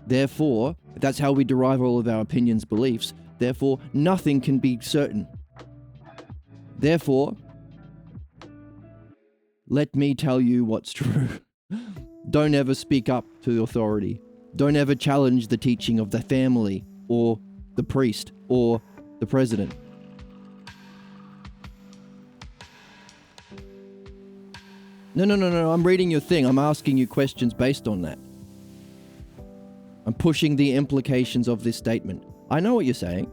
[SPEAKER 1] therefore, if that's how we derive all of our opinions, beliefs, therefore, nothing can be certain. Therefore, let me tell you what's true. Don't ever speak up to authority. Don't ever challenge the teaching of the family, or the priest, or the president. No, I'm reading your thing. I'm asking you questions based on that. I'm pushing the implications of this statement. I know what you're saying.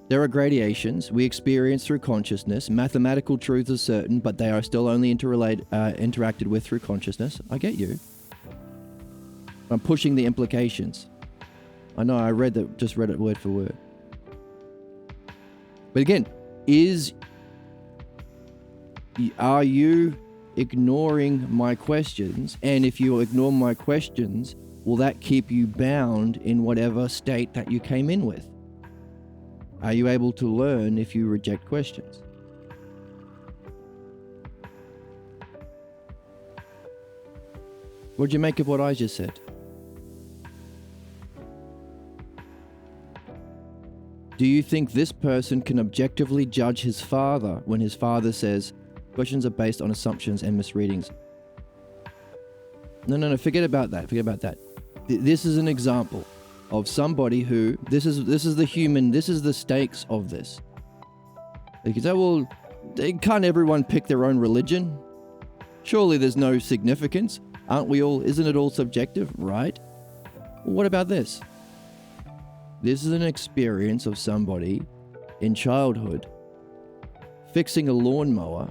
[SPEAKER 1] There are gradations we experience through consciousness. Mathematical truths are certain, but they are still only interacted with through consciousness. I get you. I'm pushing the implications. I know, just read it word for word. But again, are you ignoring my questions? And if you ignore my questions, will that keep you bound in whatever state that you came in with? Are you able to learn if you reject questions? What'd you make of what I just said? Do you think this person can objectively judge his father when his father says, questions are based on assumptions and misreadings? No, forget about that. This is an example of somebody who, this is the stakes of this. You can say, well, can't everyone pick their own religion? Surely there's no significance. Isn't it all subjective, right? Well, what about this? This is an experience of somebody in childhood fixing a lawnmower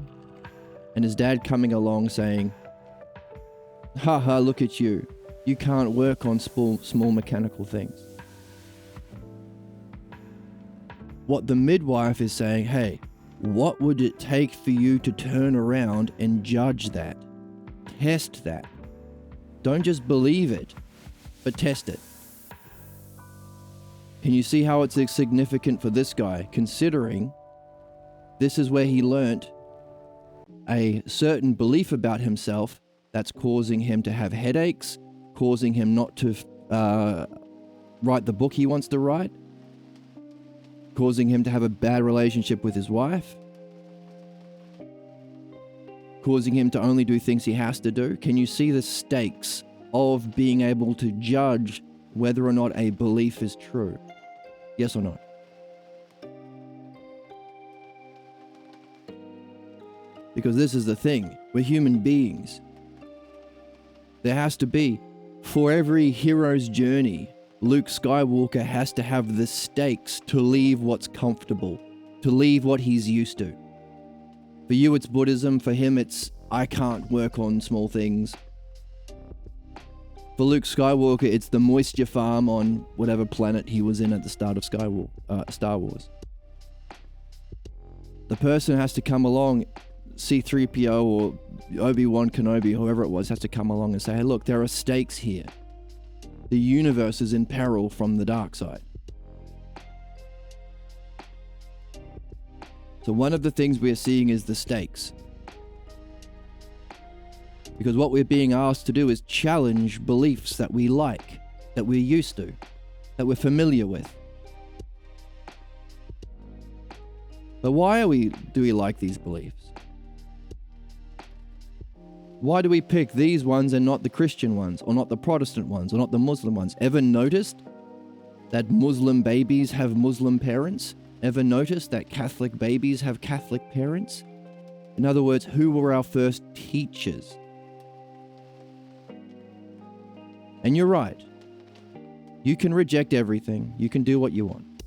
[SPEAKER 1] and his dad coming along saying, haha, look at you. You can't work on small mechanical things. What the midwife is saying, hey, what would it take for you to turn around and judge that? Test that. Don't just believe it, but test it. Can you see how it's significant for this guy, considering this is where he learnt a certain belief about himself that's causing him to have headaches, causing him not to write the book he wants to write, causing him to have a bad relationship with his wife, causing him to only do things he has to do? Can you see the stakes of being able to judge whether or not a belief is true? Yes or no? Because this is the thing, we're human beings. There has to be, for every hero's journey, Luke Skywalker has to have the stakes to leave what's comfortable, to leave what he's used to. For you, it's Buddhism. For him, it's, I can't work on small things. For Luke Skywalker, it's the moisture farm on whatever planet he was in at the start of Star Wars. The person has to come along, C-3PO or Obi-Wan Kenobi, whoever it was, has to come along and say, hey, look, there are stakes here. The universe is in peril from the dark side. So one of the things we're seeing is the stakes. Because what we're being asked to do is challenge beliefs that we like, that we're used to, that we're familiar with. But why do we like these beliefs? Why do we pick these ones and not the Christian ones, or not the Protestant ones, or not the Muslim ones? Ever noticed that Muslim babies have Muslim parents? Ever noticed that Catholic babies have Catholic parents? In other words, who were our first teachers? And you're right. You can reject everything. You can do what you want.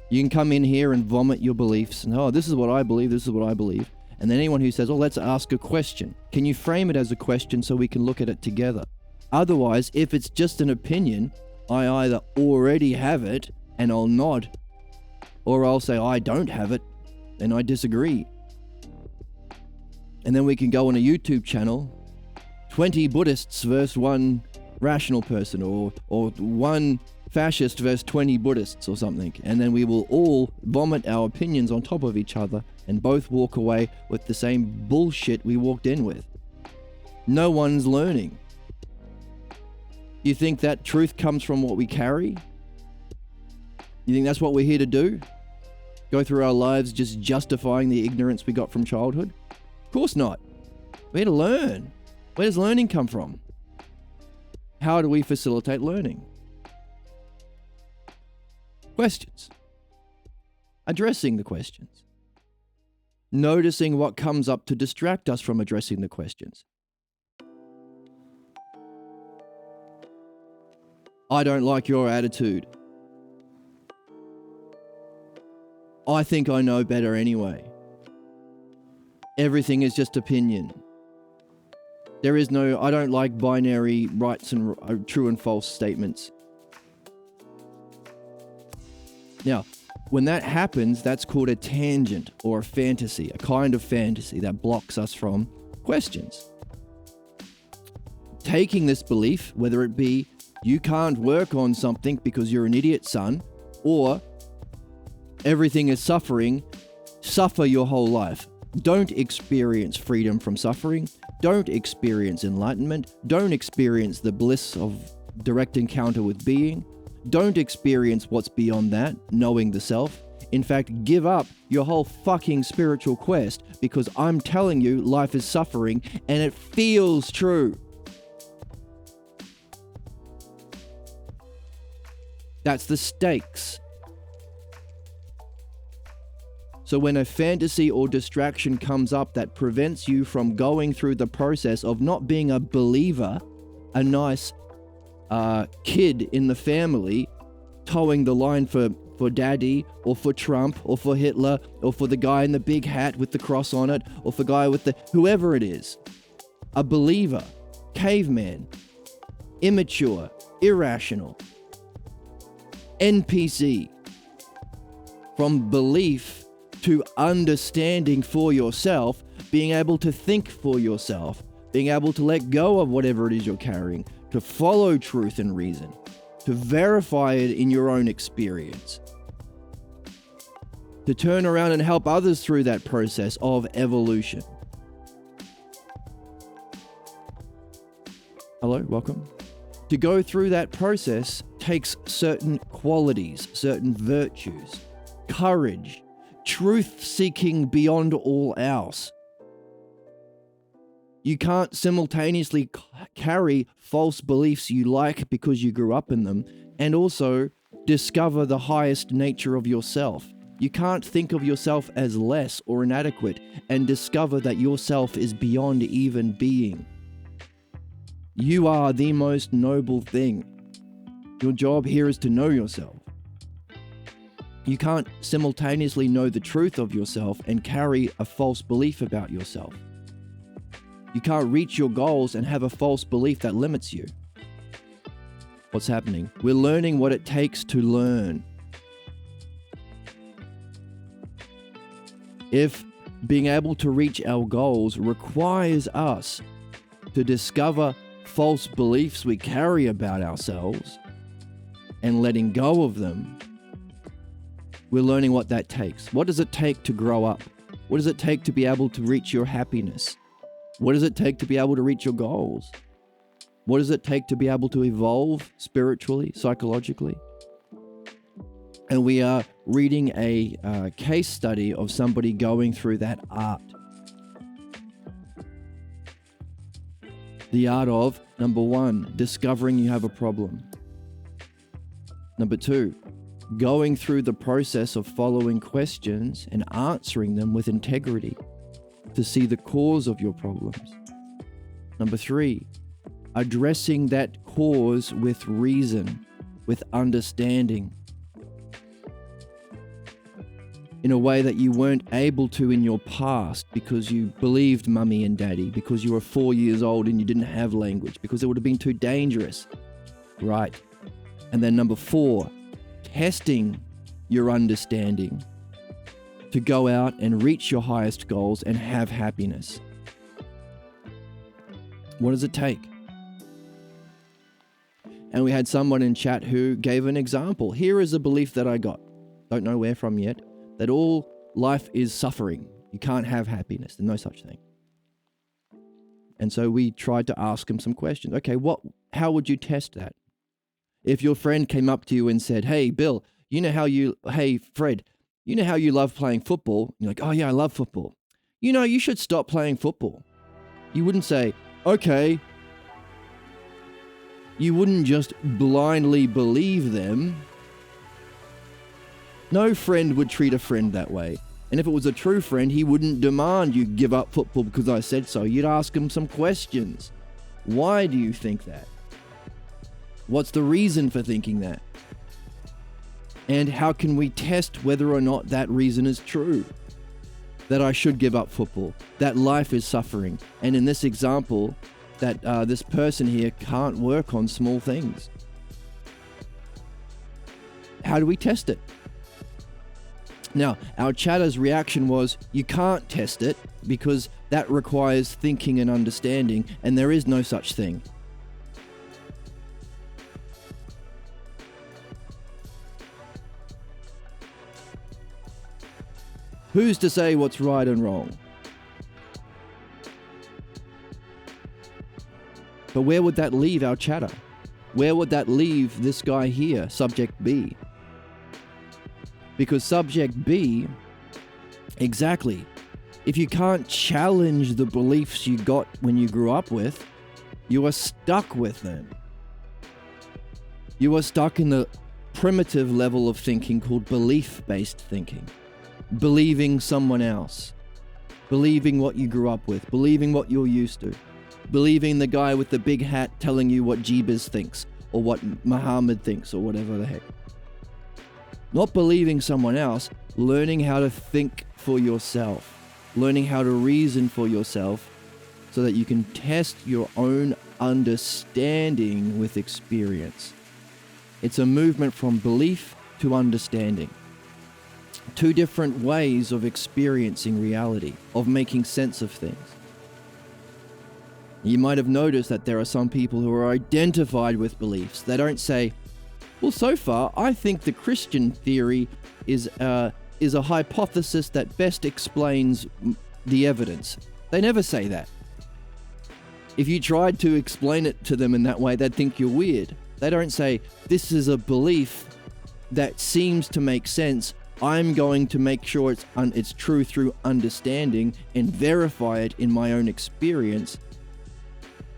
[SPEAKER 1] You can come in here and vomit your beliefs and, oh, this is what I believe, this is what I believe. And then anyone who says, oh, let's ask a question. Can you frame it as a question so we can look at it together? Otherwise, if it's just an opinion, I either already have it and I'll nod, or I'll say I don't have it and I disagree. And then we can go on a YouTube channel, 20 Buddhists versus one rational person, or one fascist versus 20 Buddhists or something. And then we will all vomit our opinions on top of each other and both walk away with the same bullshit we walked in with. No one's learning. You think that truth comes from what we carry? You think that's what we're here to do? Go through our lives just justifying the ignorance we got from childhood? Of course not. We're here to learn. Where does learning come from? How do we facilitate learning? Questions. Addressing the questions. Noticing what comes up to distract us from addressing the questions. I don't like your attitude. I think I know better anyway. Everything is just opinion. There is no, I don't like binary rights and true and false statements. Now, when that happens, that's called a tangent or a fantasy, a kind of fantasy that blocks us from questions. Taking this belief, whether it be you can't work on something because you're an idiot, son, or everything is suffering, suffer your whole life. Don't experience freedom from suffering. Don't experience enlightenment. Don't experience the bliss of direct encounter with being. Don't experience what's beyond that, knowing the self. In fact, give up your whole fucking spiritual quest, because I'm telling you, life is suffering and it feels true. That's the stakes. So when a fantasy or distraction comes up that prevents you from going through the process of not being a believer, a nice kid in the family, towing the line for daddy, or for Trump, or for Hitler, or for the guy in the big hat with the cross on it, or for guy with the, whoever it is, a believer, caveman, immature, irrational, NPC, from belief to understanding for yourself, being able to think for yourself, being able to let go of whatever it is you're carrying, to follow truth and reason, to verify it in your own experience, to turn around and help others through that process of evolution. Hello, welcome. To go through that process takes certain qualities, certain virtues, courage, truth-seeking beyond all else. You can't simultaneously carry false beliefs you like because you grew up in them, and also discover the highest nature of yourself. You can't think of yourself as less or inadequate and discover that yourself is beyond even being. You are the most noble thing. Your job here is to know yourself. You can't simultaneously know the truth of yourself and carry a false belief about yourself. You can't reach your goals and have a false belief that limits you. What's happening? We're learning what it takes to learn. If being able to reach our goals requires us to discover false beliefs we carry about ourselves and letting go of them, we're learning what that takes. What does it take to grow up? What does it take to be able to reach your happiness? What does it take to be able to reach your goals? What does it take to be able to evolve spiritually, psychologically? And we are reading a case study of somebody going through that art. The art of, number 1, discovering you have a problem. Number 2, going through the process of following questions and answering them with integrity to see the cause of your problems. Number 3, addressing that cause with reason, with understanding, in a way that you weren't able to in your past because you believed mummy and daddy, because you were 4 years old and you didn't have language, because it would have been too dangerous. Right. And then number 4, testing your understanding to go out and reach your highest goals and have happiness. What does it take? And we had someone in chat who gave an example. Here is a belief that I got, don't know where from yet, that all life is suffering. You can't have happiness. There's no such thing. And so we tried to ask him some questions. Okay, how would you test that? If your friend came up to you and said, hey, Bill, hey, Fred, you know how you love playing football? You're like, oh yeah, I love football. You know, you should stop playing football. You wouldn't say, okay. You wouldn't just blindly believe them. No friend would treat a friend that way. And if it was a true friend, he wouldn't demand you give up football because I said so. You'd ask him some questions. Why do you think that? What's the reason for thinking that? And how can we test whether or not that reason is true? That I should give up football, that life is suffering. And in this example, that this person here can't work on small things. How do we test it? Now, our chatter's reaction was, you can't test it because that requires thinking and understanding, and there is no such thing. Who's to say what's right and wrong? But where would that leave our chatter? Where would that leave this guy here, subject B? Because subject B, exactly, if you can't challenge the beliefs you got when you grew up with, you are stuck with them. You are stuck in the primitive level of thinking called belief-based thinking. Believing someone else. Believing what you grew up with. Believing what you're used to. Believing the guy with the big hat telling you what Jeebus thinks, or what Muhammad thinks, or whatever the heck. Not believing someone else, learning how to think for yourself, learning how to reason for yourself so that you can test your own understanding with experience. It's a movement from belief to understanding. Two different ways of experiencing reality, of making sense of things. You might have noticed that there are some people who are identified with beliefs. They don't say, Well, so far, I think the Christian theory is a hypothesis that best explains the evidence. They never say that. If you tried to explain it to them in that way, they'd think you're weird. They don't say, this is a belief that seems to make sense. I'm going to make sure it's true through understanding and verify it in my own experience.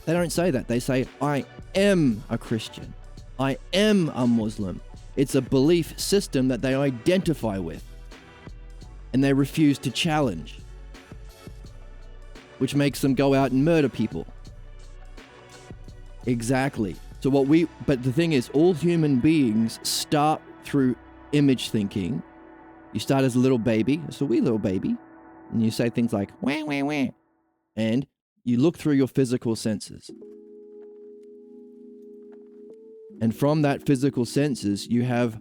[SPEAKER 1] They don't say that. They say, I am a Christian. I am a Muslim. It's a belief system that they identify with, and they refuse to challenge, which makes them go out and murder people. Exactly. But the thing is, all human beings start through image thinking. You start as a little baby, it's a wee little baby, and you say things like, wah, wah, wah, and you look through your physical senses. And from that physical senses, you have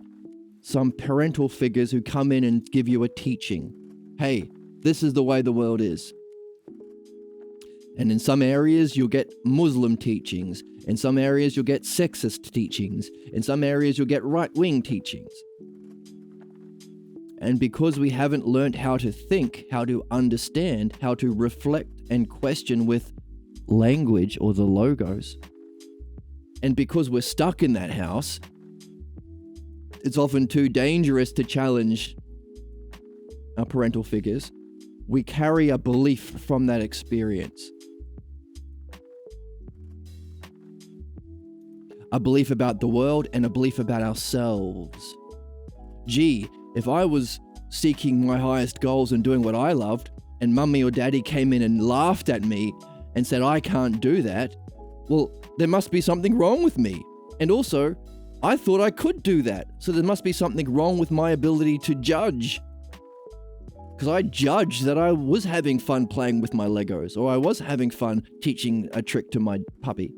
[SPEAKER 1] some parental figures who come in and give you a teaching. Hey, this is the way the world is. And in some areas, you'll get Muslim teachings. In some areas, you'll get sexist teachings. In some areas, you'll get right-wing teachings. And because we haven't learned how to think, how to understand, how to reflect and question with language or the logos, and because we're stuck in that house, it's often too dangerous to challenge our parental figures. We carry a belief from that experience. A belief about the world and a belief about ourselves. Gee, if I was seeking my highest goals and doing what I loved, and mummy or daddy came in and laughed at me and said I can't do that, well, there must be something wrong with me. And also, I thought I could do that, so there must be something wrong with my ability to judge. Because I judged that I was having fun playing with my Legos, or I was having fun teaching a trick to my puppy.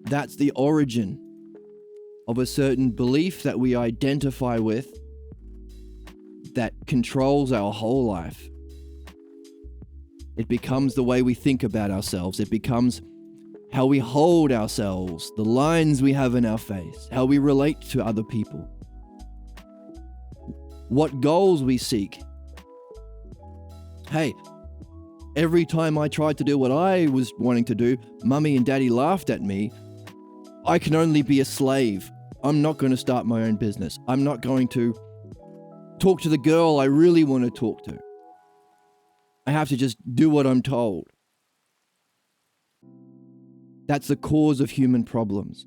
[SPEAKER 1] That's the origin of a certain belief that we identify with that controls our whole life. It becomes the way we think about ourselves. It becomes how we hold ourselves, the lines we have in our face, how we relate to other people, what goals we seek. Hey, every time I tried to do what I was wanting to do, mummy and daddy laughed at me. I can only be a slave. I'm not going to start my own business. I'm not going to talk to the girl I really want to talk to. I have to just do what I'm told. That's the cause of human problems.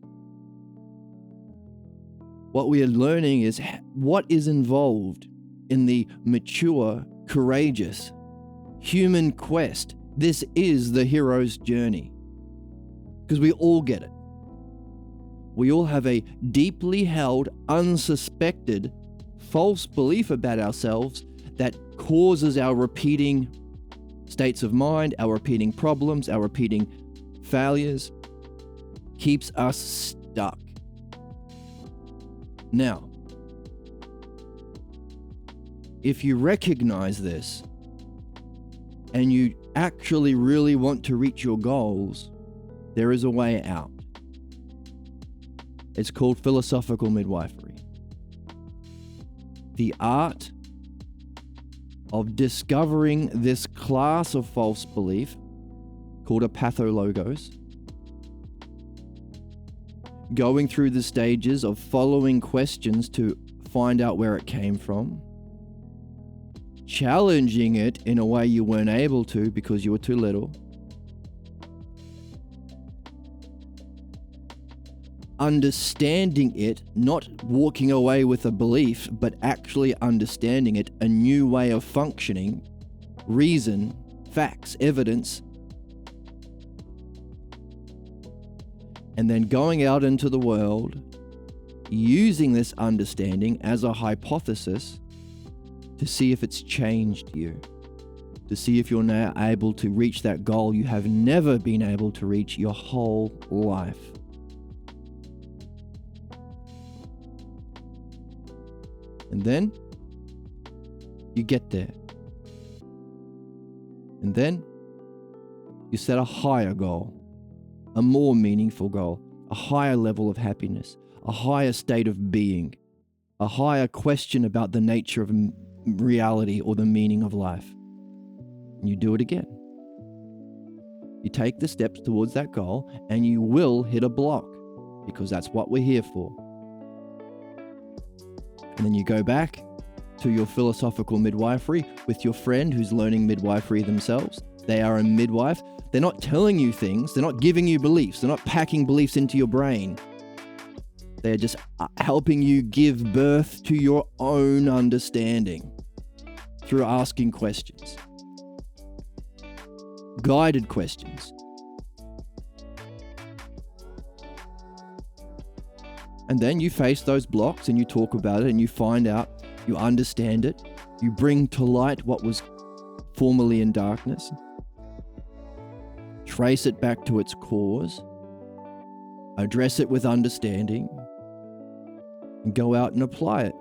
[SPEAKER 1] What we are learning is what is involved in the mature, courageous human quest. This is the hero's journey. Because we all get it. We all have a deeply held, unsuspected, false belief about ourselves that causes our repeating states of mind, our repeating problems, our repeating failures, keeps us stuck. Now, if you recognize this and you actually really want to reach your goals, there is a way out. It's called philosophical midwifery. The art of discovering this class of false belief called a pathologos, going through the stages of following questions to find out where it came from, challenging it in a way you weren't able to because you were too little, understanding it, not walking away with a belief, but actually understanding it, a new way of functioning, reason, facts, evidence, and then going out into the world, using this understanding as a hypothesis to see if it's changed you, to see if you're now able to reach that goal you have never been able to reach your whole life. And then you get there. And then You set a higher goal, a more meaningful goal, a higher level of happiness, a higher state of being, a higher question about the nature of reality or the meaning of life. And you do it again. You take the steps towards that goal and you will hit a block, because that's what we're here for. And then you go back to your philosophical midwifery with your friend who's learning midwifery themselves. They are a midwife. They're not telling you things. They're not giving you beliefs. They're not packing beliefs into your brain. They're just helping you give birth to your own understanding through asking questions. Guided questions. And then you face those blocks and you talk about it and you find out, you understand it, you bring to light what was formerly in darkness, trace it back to its cause, address it with understanding, and go out and apply it.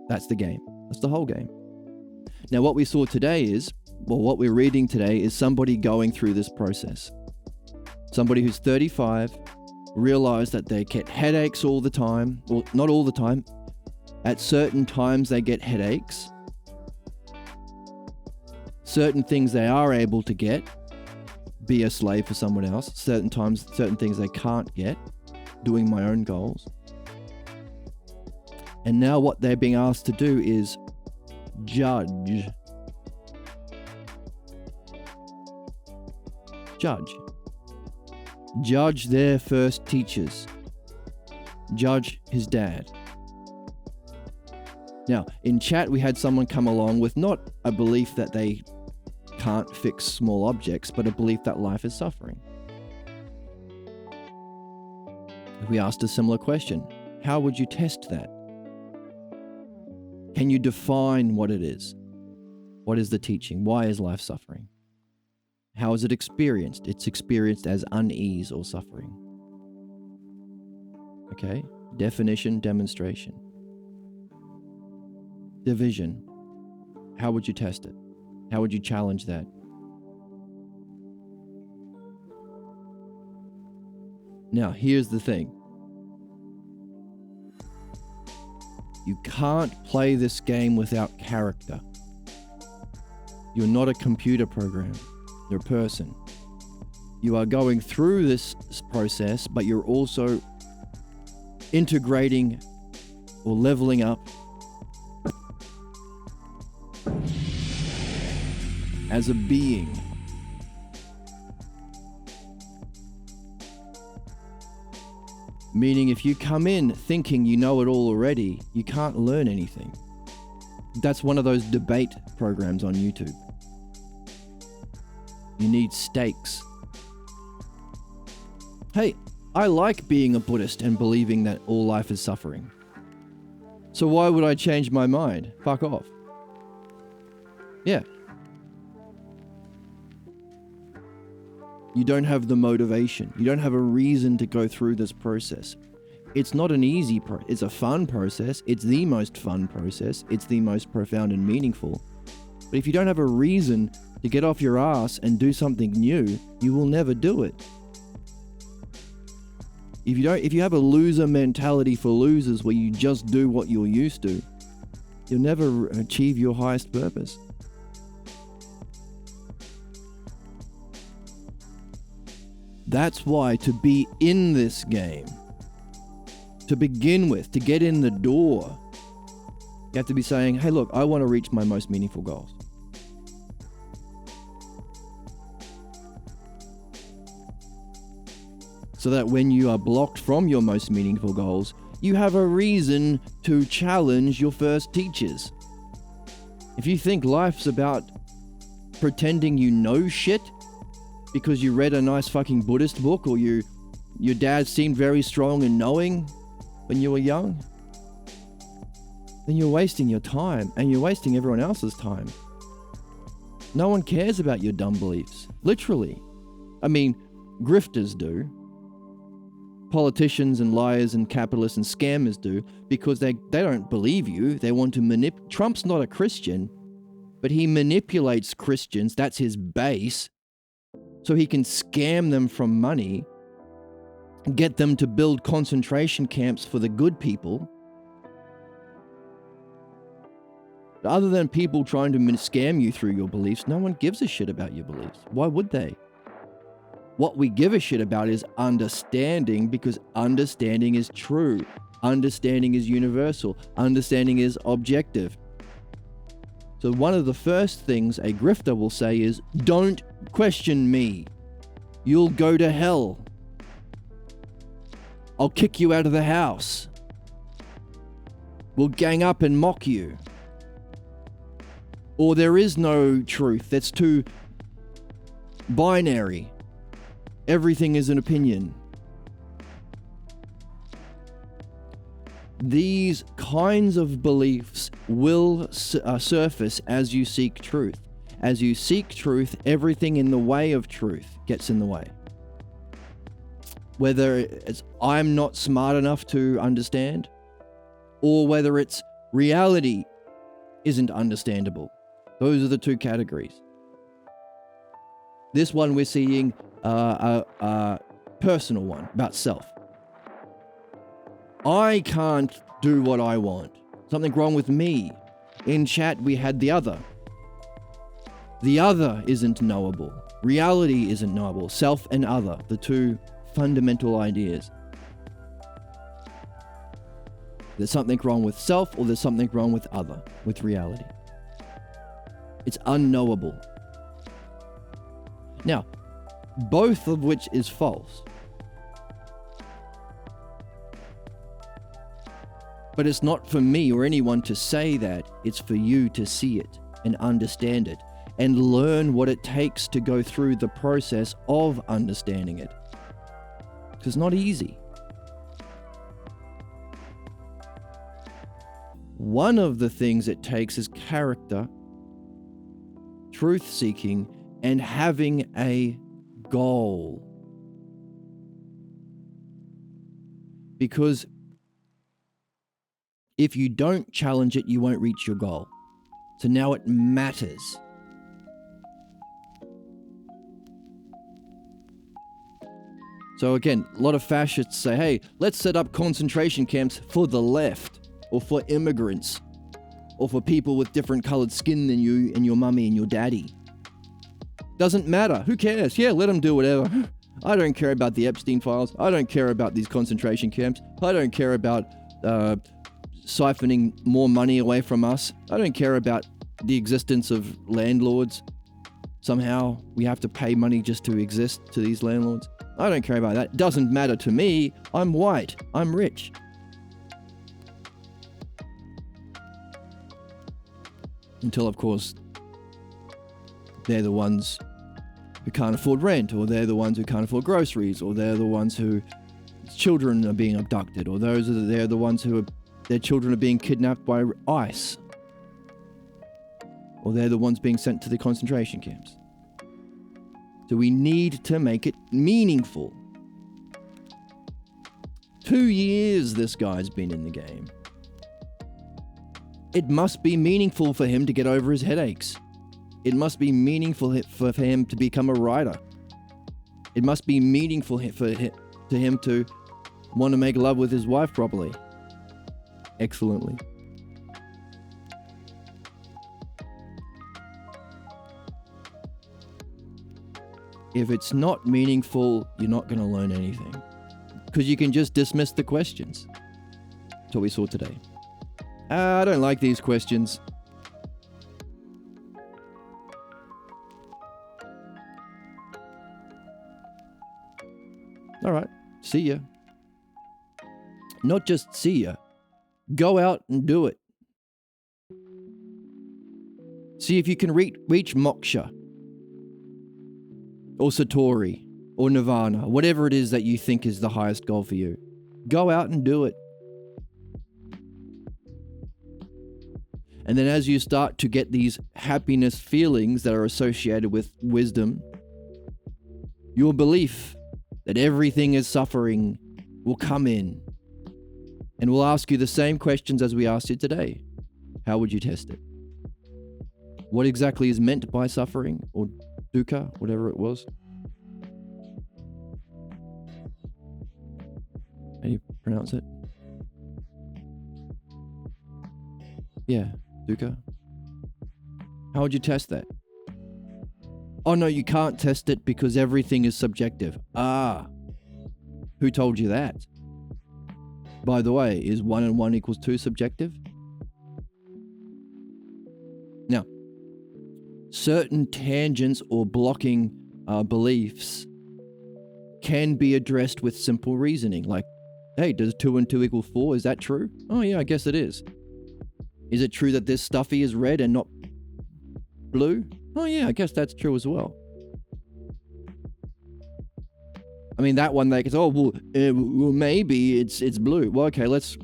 [SPEAKER 1] That's the game. That's the whole game. Now, what we saw today is, what we're reading today is somebody going through this process. Somebody who's 35, realized that they get headaches all the time. Well, not all the time. At certain times they get headaches. Certain things they are able to get, be a slave for someone else. Certain times, certain things they can't get, doing my own goals. And now what they're being asked to do is judge. Judge their first teachers. Judge his dad. Now, in chat, we had someone come along with not a belief that they can't fix small objects, but a belief that life is suffering. We asked a similar question. How would you test that? Can you define what it is? What is the teaching? Why is life suffering? How is it experienced? It's experienced as unease or suffering. Okay? Definition, demonstration. Division. How would you test it? How would you challenge that? Now, here's the thing. You can't play this game without character. You're not a computer program. You're a person. You are going through this process, but you're also integrating or leveling up as a being. Meaning, if you come in thinking you know it all already, you can't learn anything. That's one of those debate programs on YouTube. You need stakes. Hey, I like being a Buddhist and believing that all life is suffering. So why would I change my mind? Fuck off. Yeah. You don't have the motivation. You don't have a reason to go through this process. It's not an easy process. It's a fun process. It's the most fun process. It's the most profound and meaningful. But if you don't have a reason to get off your ass and do something new, you will never do it. If you have a loser mentality for losers where you just do what you're used to, you'll never achieve your highest purpose. That's why to be in this game, to begin with, to get in the door, you have to be saying, hey, look, I want to reach my most meaningful goals. So that when you are blocked from your most meaningful goals, you have a reason to challenge your first teachers. If you think life's about pretending you know shit because you read a nice fucking Buddhist book, or your dad seemed very strong and knowing when you were young, then you're wasting your time and you're wasting everyone else's time. No one cares about your dumb beliefs. Literally. I mean, grifters do. Politicians and liars and capitalists and scammers do, because they don't believe you. They want to manipulate. Trump's not a Christian, but he manipulates Christians, that's his base, so he can scam them from money, get them to build concentration camps for the good people. Other than people trying to scam you through your beliefs, no one gives a shit about your beliefs. Why would they? What we give a shit about is understanding, because understanding is true. Understanding is universal. Understanding is objective. So one of the first things a grifter will say is, don't question me. You'll go to hell. I'll kick you out of the house. We'll gang up and mock you. Or there is no truth. That's too binary. Everything is an opinion. These kinds of beliefs will surface as you seek truth. As you seek truth, everything in the way of truth gets in the way. Whether it's I'm not smart enough to understand, or whether it's reality isn't understandable. Those are the two categories. This one we're seeing a personal one about self. I can't do what I want. Something wrong with me. In chat, we had the other. The other isn't knowable. Reality isn't knowable. Self and other, the two fundamental ideas. There's something wrong with self, or there's something wrong with other, with reality. It's unknowable. Now, both of which is false. But it's not for me or anyone to say that. It's for you to see it and understand it and learn what it takes to go through the process of understanding it. Because it's not easy. One of the things it takes is character, truth-seeking, and having a goal. Because if you don't challenge it, you won't reach your goal. So now it matters. So again, a lot of fascists say, hey, let's set up concentration camps for the left, or for immigrants, or for people with different colored skin than you and your mummy and your daddy. Doesn't matter. Who cares? Yeah, let them do whatever. I don't care about the Epstein files. I don't care about these concentration camps. I don't care about siphoning more money away from us. I don't care about the existence of landlords. Somehow we have to pay money just to exist to these landlords. I don't care about that. Doesn't matter to me. I'm white. I'm rich. Until, of course, they're the ones who can't afford rent, or they're the ones who can't afford groceries, or they're the ones who children are being abducted, or they're the ones who their children are being kidnapped by ICE, or they're the ones being sent to the concentration camps. So we need to make it meaningful. 2 years this guy's been in the game. It must be meaningful for him to get over his headaches. It must be meaningful for him to become a writer. It must be meaningful to him to want to make love with his wife properly. Excellently. If it's not meaningful, you're not going to learn anything. Because you can just dismiss the questions. That's what we saw today. I don't like these questions. All right, see ya. Not just see ya. Go out and do it. See if you can reach moksha, or satori, or nirvana, whatever it is that you think is the highest goal for you. Go out and do it. And then as you start to get these happiness feelings that are associated with wisdom, your belief that everything is suffering will come in. And we'll ask you the same questions as we asked you today. How would you test it? what exactly is meant by suffering, or dukkha, whatever it was. How do you pronounce it? Yeah, dukkha. How would you test that? Oh no, you can't test it because everything is subjective. Ah, who told you that? By the way, is 1 and 1 equals 2 subjective? Now, certain tangents or blocking beliefs can be addressed with simple reasoning, like, hey, does 2 and 2 equal 4? Is that true? Oh yeah, I guess it is. Is it true that this stuffy is red and not blue? Oh yeah, I guess that's true as well. I mean, that one, they can say, oh, well, maybe it's blue. Well, okay, let's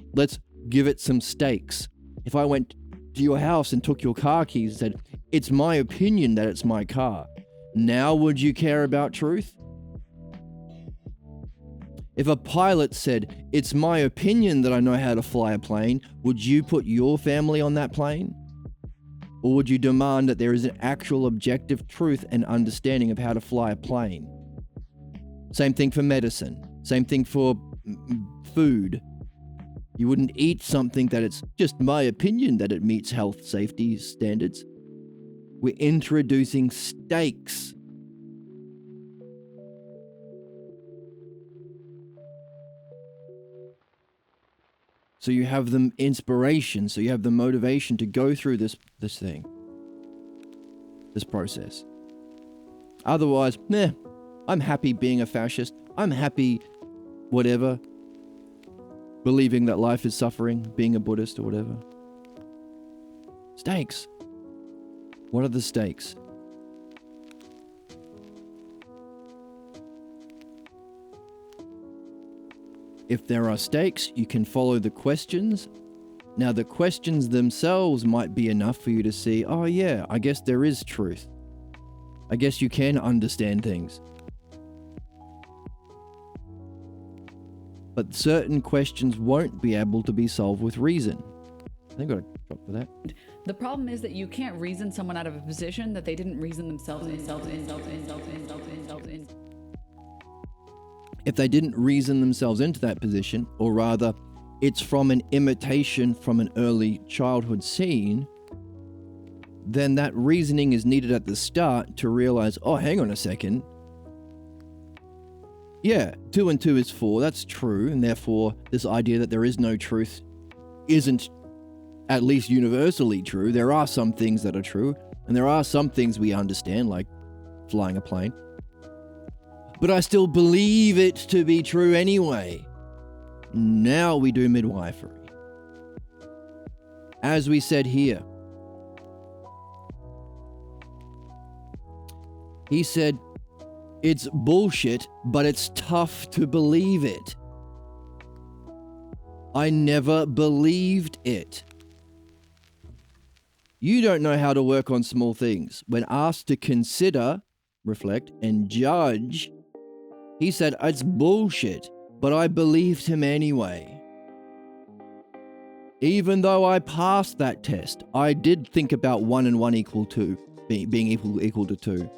[SPEAKER 1] give it some stakes. If I went to your house and took your car keys and said, it's my opinion that it's my car, now would you care about truth? If a pilot said, it's my opinion that I know how to fly a plane, would you put your family on that plane? Or would you demand that there is an actual objective truth and understanding of how to fly a plane? Same thing for medicine. Same thing for food. You wouldn't eat something that it's just my opinion that it meets health safety standards. We're introducing stakes. So you have the inspiration, so you have the motivation to go through this process. Otherwise, I'm happy being a fascist. I'm happy, whatever, believing that life is suffering, being a Buddhist or whatever. Stakes. What are the stakes? If there are stakes, you can follow the questions. Now, the questions themselves might be enough for you to see, oh yeah, I guess there is truth. I guess you can understand things. But certain questions won't be able to be solved with reason. I think I got a drop for that.
[SPEAKER 3] The problem is that you can't reason someone out of a position that they didn't reason themselves in.
[SPEAKER 1] If they didn't reason themselves into that position, or rather, it's from an imitation from an early childhood scene, then that reasoning is needed at the start to realize, oh, hang on a second. Yeah, 2 and 2 is 4, that's true, and therefore this idea that there is no truth isn't at least universally true. There are some things that are true, and there are some things we understand, like flying a plane. But I still believe it to be true anyway. Now we do midwifery. As we said here, he said, it's bullshit, but it's tough to believe it. I never believed it. You don't know how to work on small things. When asked to consider, reflect, and judge, he said, it's bullshit, but I believed him anyway. Even though I passed that test, I did think about 1 and 1 equal 2, being equal to 2.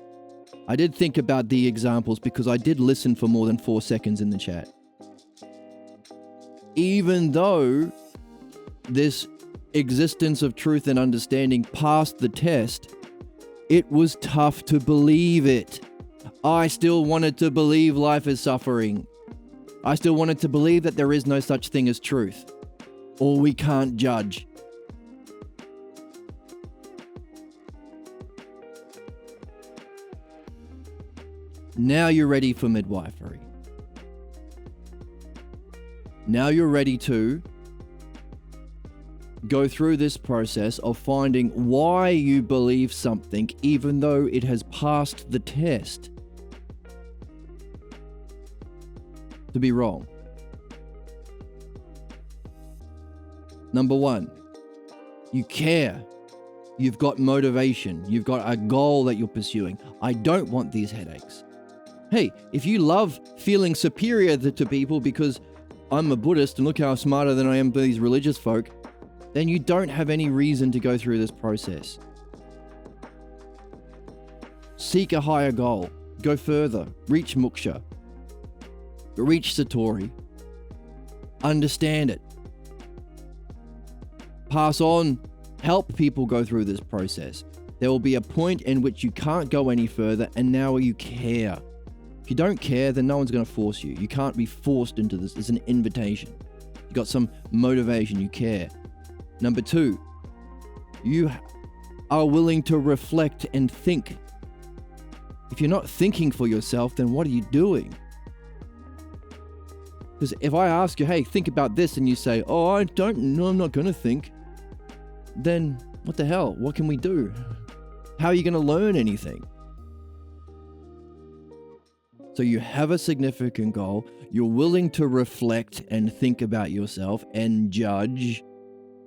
[SPEAKER 1] I did think about the examples because I did listen for more than 4 seconds in the chat. Even though this existence of truth and understanding passed the test, it was tough to believe it. I still wanted to believe life is suffering. I still wanted to believe that there is no such thing as truth, or we can't judge. Now you're ready for midwifery. Now you're ready to go through this process of finding why you believe something even though it has passed the test to be wrong. Number 1, you care. You've got motivation. You've got a goal that you're pursuing. I don't want these headaches. Hey, if you love feeling superior to people because I'm a Buddhist and look how smarter than I am than these religious folk, then you don't have any reason to go through this process. Seek a higher goal. Go further. Reach moksha. Reach satori. Understand it. Pass on. Help people go through this process. There will be a point in which you can't go any further, and now you care. If you don't care, then no one's going to force you. You can't be forced into this. It's an invitation. You got some motivation. You care. Number 2, you are willing to reflect and think. If you're not thinking for yourself, then what are you doing? Because if I ask you, hey, think about this, and you say, oh, I don't know, I'm not going to think, then what the hell? What can we do? How are you going to learn anything? So you have a significant goal. You're willing to reflect and think about yourself and judge.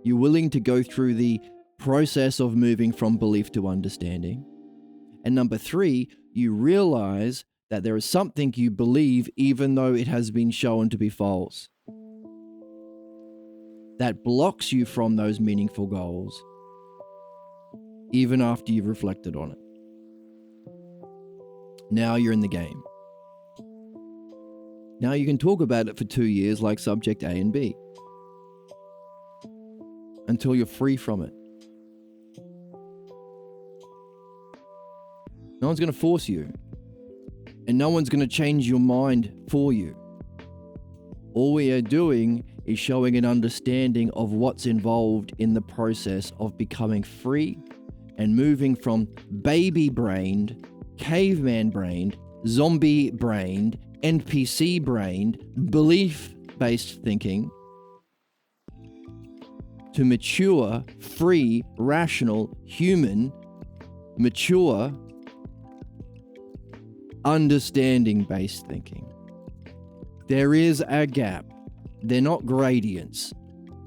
[SPEAKER 1] You're willing to go through the process of moving from belief to understanding. And number 3, you realize that there is something you believe even though it has been shown to be false. That blocks you from those meaningful goals, even after you've reflected on it. Now you're in the game. Now you can talk about it for 2 years like subject A and B, until you're free from it. No one's going to force you, and no one's going to change your mind for you. All we are doing is showing an understanding of what's involved in the process of becoming free and moving from baby-brained, caveman-brained, zombie-brained, NPC-brained, belief-based thinking to mature, free, rational, human, mature, understanding-based thinking. There is a gap. They're not gradients.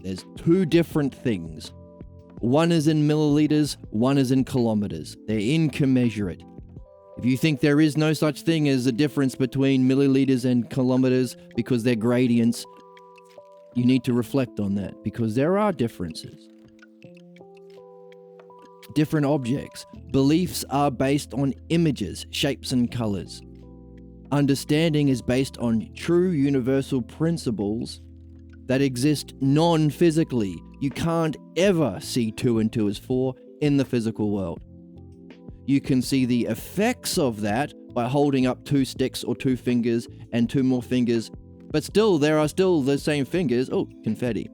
[SPEAKER 1] There's 2 different things. One is in milliliters, one is in kilometers. They're incommensurate. If you think there is no such thing as a difference between milliliters and kilometers because they're gradients, you need to reflect on that, because there are differences. Different objects. Beliefs are based on images, shapes, and colors. Understanding is based on true universal principles that exist non-physically. You can't ever see 2 and 2 is 4 in the physical world. You can see the effects of that by holding up 2 sticks or 2 fingers and 2 more fingers, but still, there are still the same fingers. Oh, confetti.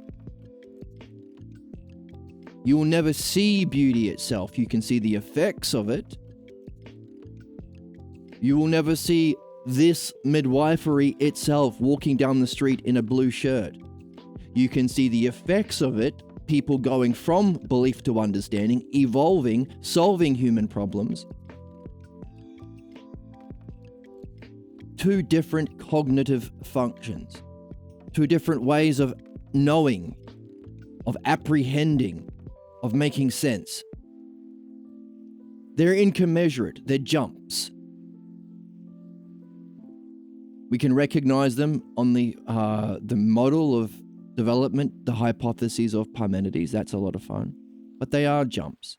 [SPEAKER 1] You will never see beauty itself. You can see the effects of it. You will never see this midwifery itself walking down the street in a blue shirt. You can see the effects of it, people going from belief to understanding, evolving, solving human problems. 2 different cognitive functions, 2 different ways of knowing, of apprehending, of making sense. They're incommensurate, they're jumps. We can recognize them on the model of development, the hypotheses of Parmenides. That's a lot of fun. But they are jumps.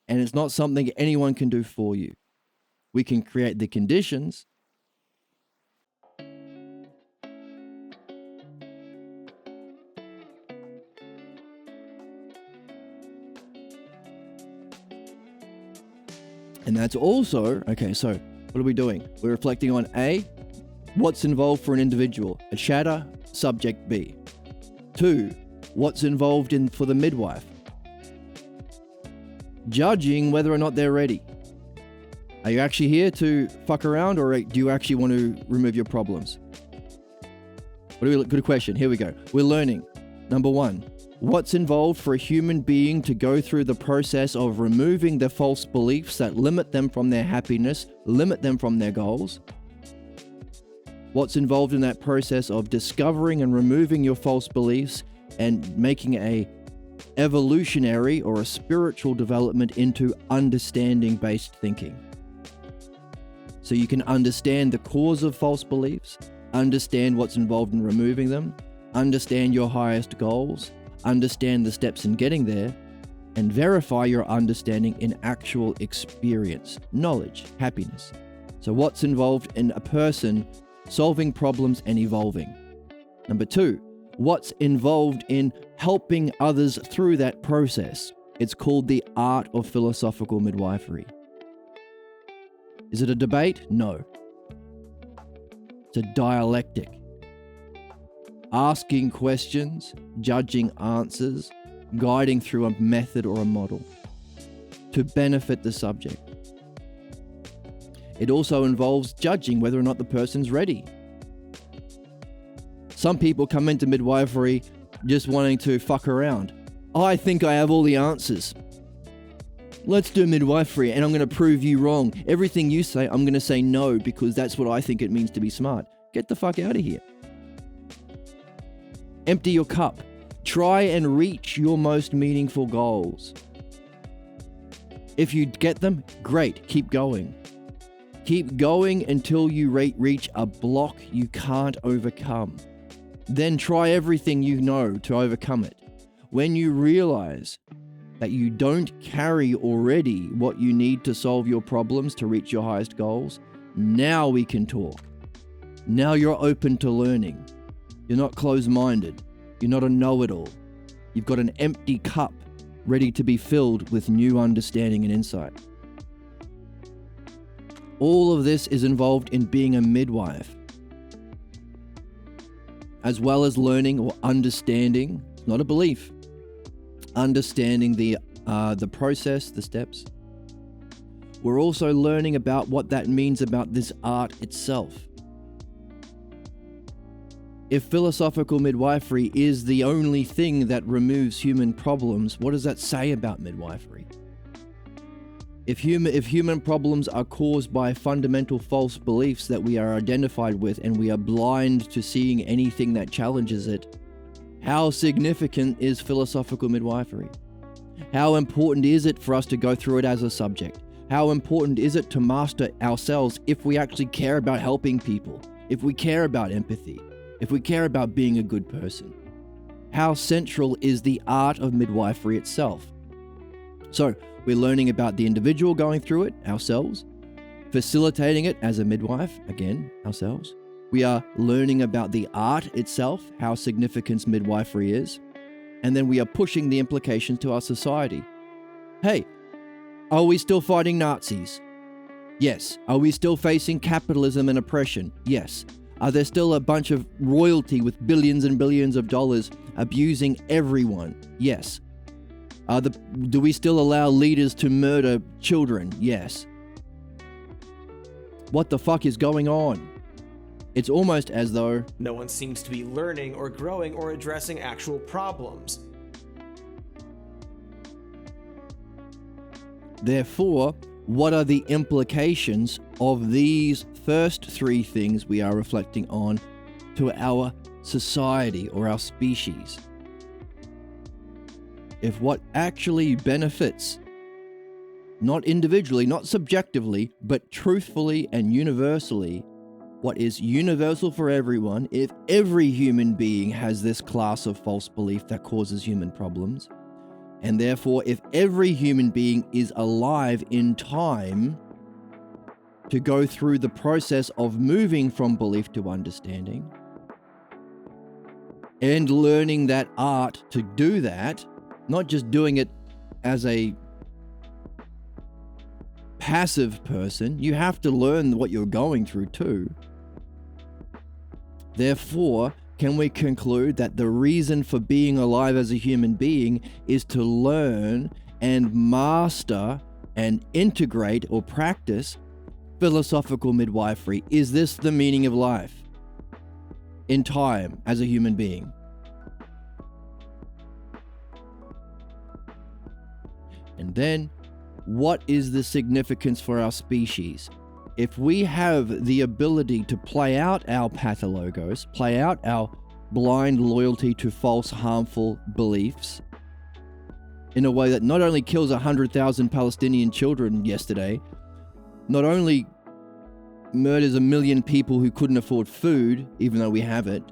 [SPEAKER 1] And it's not something anyone can do for you. We can create the conditions. And that's also, okay, so what are we doing? We're reflecting on A, what's involved for an individual, a chatter, subject B. 2, what's involved for the midwife. Judging whether or not they're ready. Are you actually here to fuck around, or do you actually want to remove your problems? Good question. Here we go. We're learning. Number 1, what's involved for a human being to go through the process of removing the false beliefs that limit them from their happiness, limit them from their goals? What's involved in that process of discovering and removing your false beliefs and making a evolutionary or a spiritual development into understanding-based thinking? So you can understand the cause of false beliefs, understand what's involved in removing them, understand your highest goals, understand the steps in getting there, and verify your understanding in actual experience, knowledge, happiness. So what's involved in a person solving problems and evolving? Number 2, what's involved in helping others through that process? It's called the art of philosophical midwifery. Is it a debate? No. It's a dialectic. Asking questions, judging answers, guiding through a method or a model to benefit the subject. It also involves judging whether or not the person's ready. Some people come into midwifery just wanting to fuck around. I think I have all the answers. Let's do midwifery and I'm going to prove you wrong. Everything you say, I'm going to say no because that's what I think it means to be smart. Get the fuck out of here. Empty your cup. Try and reach your most meaningful goals. If you get them, great, keep going. Keep going until you reach a block you can't overcome. Then try everything you know to overcome it. When you realize that you don't carry already what you need to solve your problems to reach your highest goals, now we can talk. Now you're open to learning. You're not closed-minded. You're not a know-it-all. You've got an empty cup ready to be filled with new understanding and insight. All of this is involved in being a midwife, as well as learning or understanding, not a belief, understanding the process, the steps. We're also learning about what that means about this art itself. If philosophical midwifery is the only thing that removes human problems, what does that say about midwifery? If human problems are caused by fundamental false beliefs that we are identified with and we are blind to seeing anything that challenges it, how significant is philosophical midwifery? How important is it for us to go through it as a subject? How important is it to master ourselves if we actually care about helping people, if we care about empathy, if we care about being a good person? How central is the art of midwifery itself? So, we're learning about the individual going through it, ourselves, facilitating it as a midwife, again, ourselves. We are learning about the art itself, how significant midwifery is, and then we are pushing the implications to our society. Hey, are we still fighting Nazis? Yes. Are we still facing capitalism and oppression? Yes. Are there still a bunch of royalty with billions and billions of dollars abusing everyone? Yes. Do we still allow leaders to murder children? Yes. What the fuck is going on? It's almost as though
[SPEAKER 2] no one seems to be learning or growing or addressing actual problems.
[SPEAKER 1] Therefore, what are the implications of these first 3 things we are reflecting on to our society or our species? If what actually benefits, not individually, not subjectively, but truthfully and universally, what is universal for everyone, if every human being has this class of false belief that causes human problems, and therefore if every human being is alive in time to go through the process of moving from belief to understanding, and learning that art to do that, not just doing it as a passive person, you have to learn what you're going through too. Therefore, can we conclude that the reason for being alive as a human being is to learn and master and integrate or practice philosophical midwifery? Is this the meaning of life in time as a human being? And then, what is the significance for our species? If we have the ability to play out our pathologos, play out our blind loyalty to false, harmful beliefs in a way that not only kills 100,000 Palestinian children yesterday, not only murders 1 million people who couldn't afford food, even though we have it,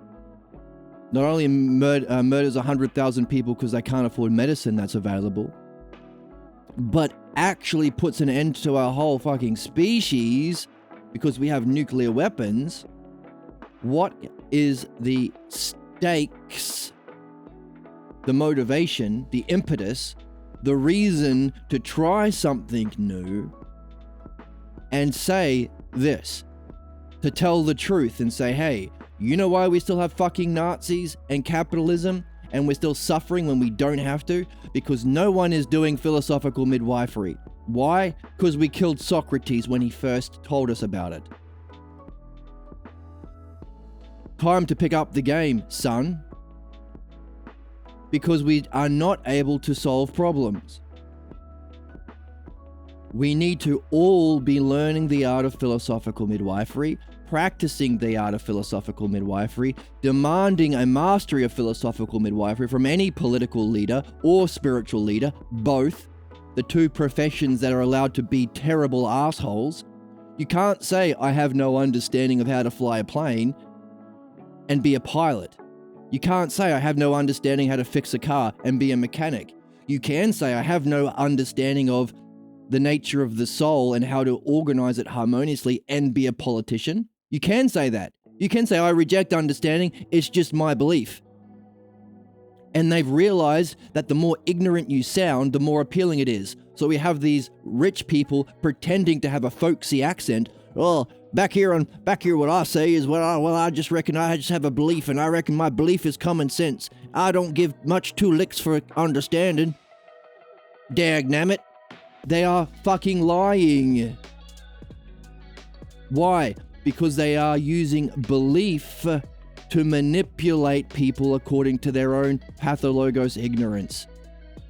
[SPEAKER 1] not only murders 100,000 people because they can't afford medicine that's available, but actually puts an end to our whole fucking species because we have nuclear weapons, what is the stakes, the motivation, the impetus, the reason to try something new and say this, to tell the truth and say, hey, you know why we still have fucking Nazis and capitalism and we're still suffering when we don't have to? Because no one is doing philosophical midwifery. Why? Because we killed Socrates when he first told us about it. Time to pick up the game, son. Because we are not able to solve problems. We need to all be learning the art of philosophical midwifery, practicing the art of philosophical midwifery, demanding a mastery of philosophical midwifery from any political leader or spiritual leader, both, the two professions that are allowed to be terrible assholes. You can't say, I have no understanding of how to fly a plane and be a pilot. You can't say, I have no understanding how to fix a car and be a mechanic. You can say, I have no understanding of the nature of the soul and how to organize it harmoniously and be a politician. You can say that. You can say, I reject understanding, it's just my belief. And they've realized that the more ignorant you sound, the more appealing it is. So we have these rich people pretending to have a folksy accent. Oh, back here what I say is, I just reckon I just have a belief, and I reckon my belief is common sense. I don't give much two licks for understanding. Dagnammit. They are fucking lying. Why? Because they are using belief to manipulate people according to their own pathologos ignorance.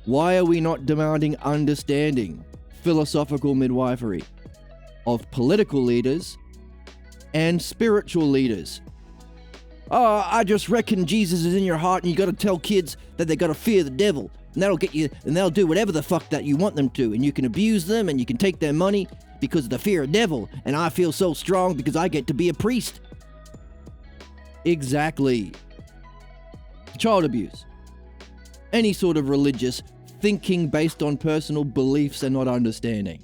[SPEAKER 1] Why are we not demanding understanding, philosophical midwifery of political leaders and spiritual leaders? Oh, I just reckon Jesus is in your heart and you gotta tell kids that they gotta fear the devil. And that'll get you, and they'll do whatever the fuck that you want them to. And you can abuse them and you can take their money because of the fear of devil. And I feel so strong because I get to be a priest. Exactly. Child abuse. Any sort of religious thinking based on personal beliefs and not understanding.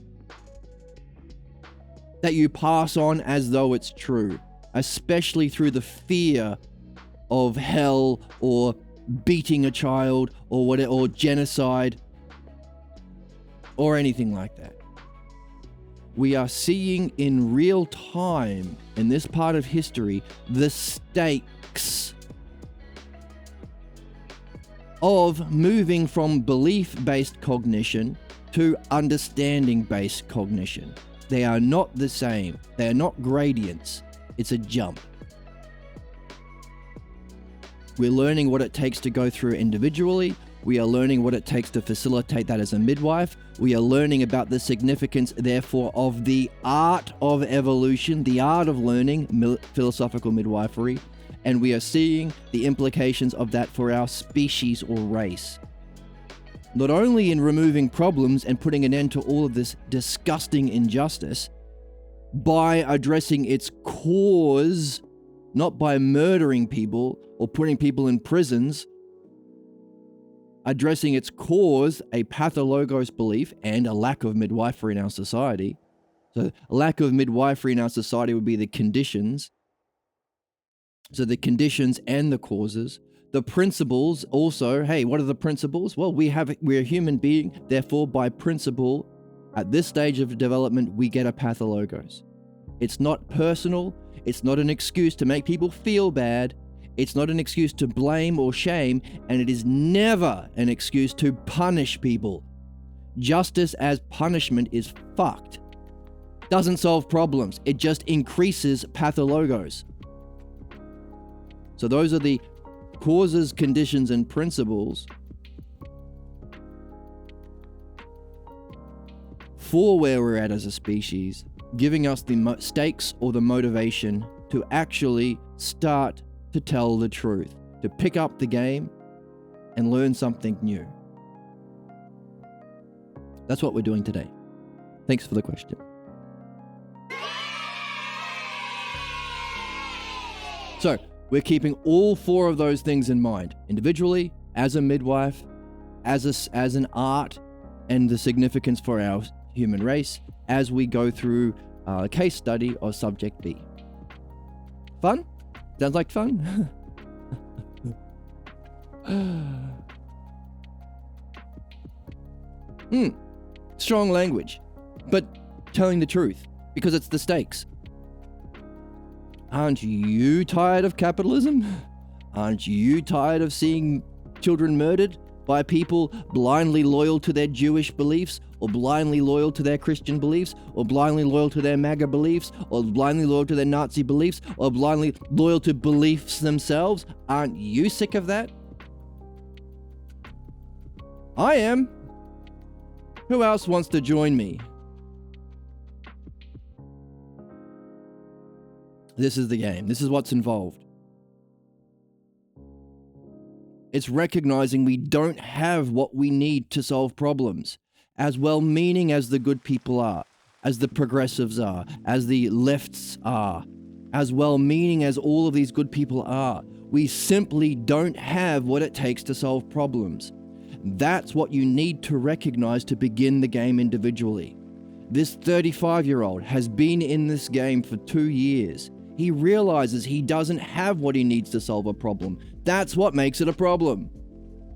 [SPEAKER 1] That you pass on as though it's true. Especially through the fear of hell or beating a child or whatever, or genocide or anything like that. We are seeing in real time in this part of history the stakes of moving from belief-based cognition to understanding-based cognition. They are not the same. They are not gradients. It's a jump. We're learning what it takes to go through individually. We are learning what it takes to facilitate that as a midwife. We are learning about the significance, therefore, of the art of evolution, the art of learning, philosophical midwifery, and we are seeing the implications of that for our species or race. Not only in removing problems and putting an end to all of this disgusting injustice, by addressing its cause, not by murdering people or putting people in prisons, addressing its cause, a pathologos belief and a lack of midwifery in our society. So a lack of midwifery in our society would be the conditions. So the conditions and the causes. The principles also, hey, what are the principles? Well, we're a human being, therefore by principle, at this stage of development, we get a pathologos. It's not personal. It's not an excuse to make people feel bad. It's not an excuse to blame or shame, and it is never an excuse to punish people. Justice as punishment is fucked. Doesn't solve problems. It just increases pathologos. So those are the causes, conditions, and principles for where we're at as a species, giving us the stakes or the motivation to actually start to tell the truth, to pick up the game and learn something new. That's what we're doing today. Thanks for the question. So, we're keeping all four of those things in mind, individually, as a midwife, as an art, and the significance for our human race as we go through a case study of Subject B. Fun? Sounds like fun? Strong language, but telling the truth, because it's the stakes. Aren't you tired of capitalism? Aren't you tired of seeing children murdered by people blindly loyal to their Jewish beliefs, or blindly loyal to their Christian beliefs, or blindly loyal to their MAGA beliefs, or blindly loyal to their Nazi beliefs, or blindly loyal to beliefs themselves? Aren't you sick of that? I am. Who else wants to join me? This is the game. This is what's involved. It's recognizing we don't have what we need to solve problems. As well-meaning as the good people are, as the progressives are, as the lefts are, as well-meaning as all of these good people are, we simply don't have what it takes to solve problems. That's what you need to recognize to begin the game individually. This 35-year-old has been in this game for 2 years. He realizes he doesn't have what he needs to solve a problem. That's what makes it a problem.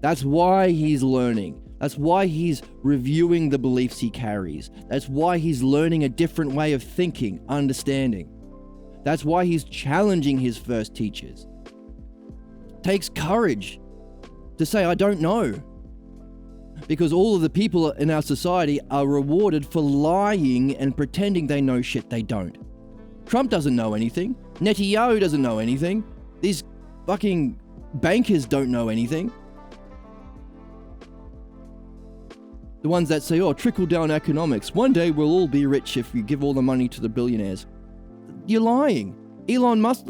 [SPEAKER 1] That's why he's learning. That's why he's reviewing the beliefs he carries. That's why he's learning a different way of thinking, understanding. That's why he's challenging his first teachers. It takes courage to say, I don't know. Because all of the people in our society are rewarded for lying and pretending they know shit they don't. Trump doesn't know anything. Netanyahu doesn't know anything. These fucking bankers don't know anything. The ones that say, oh, trickle-down economics. One day we'll all be rich if we give all the money to the billionaires. You're lying. Elon Musk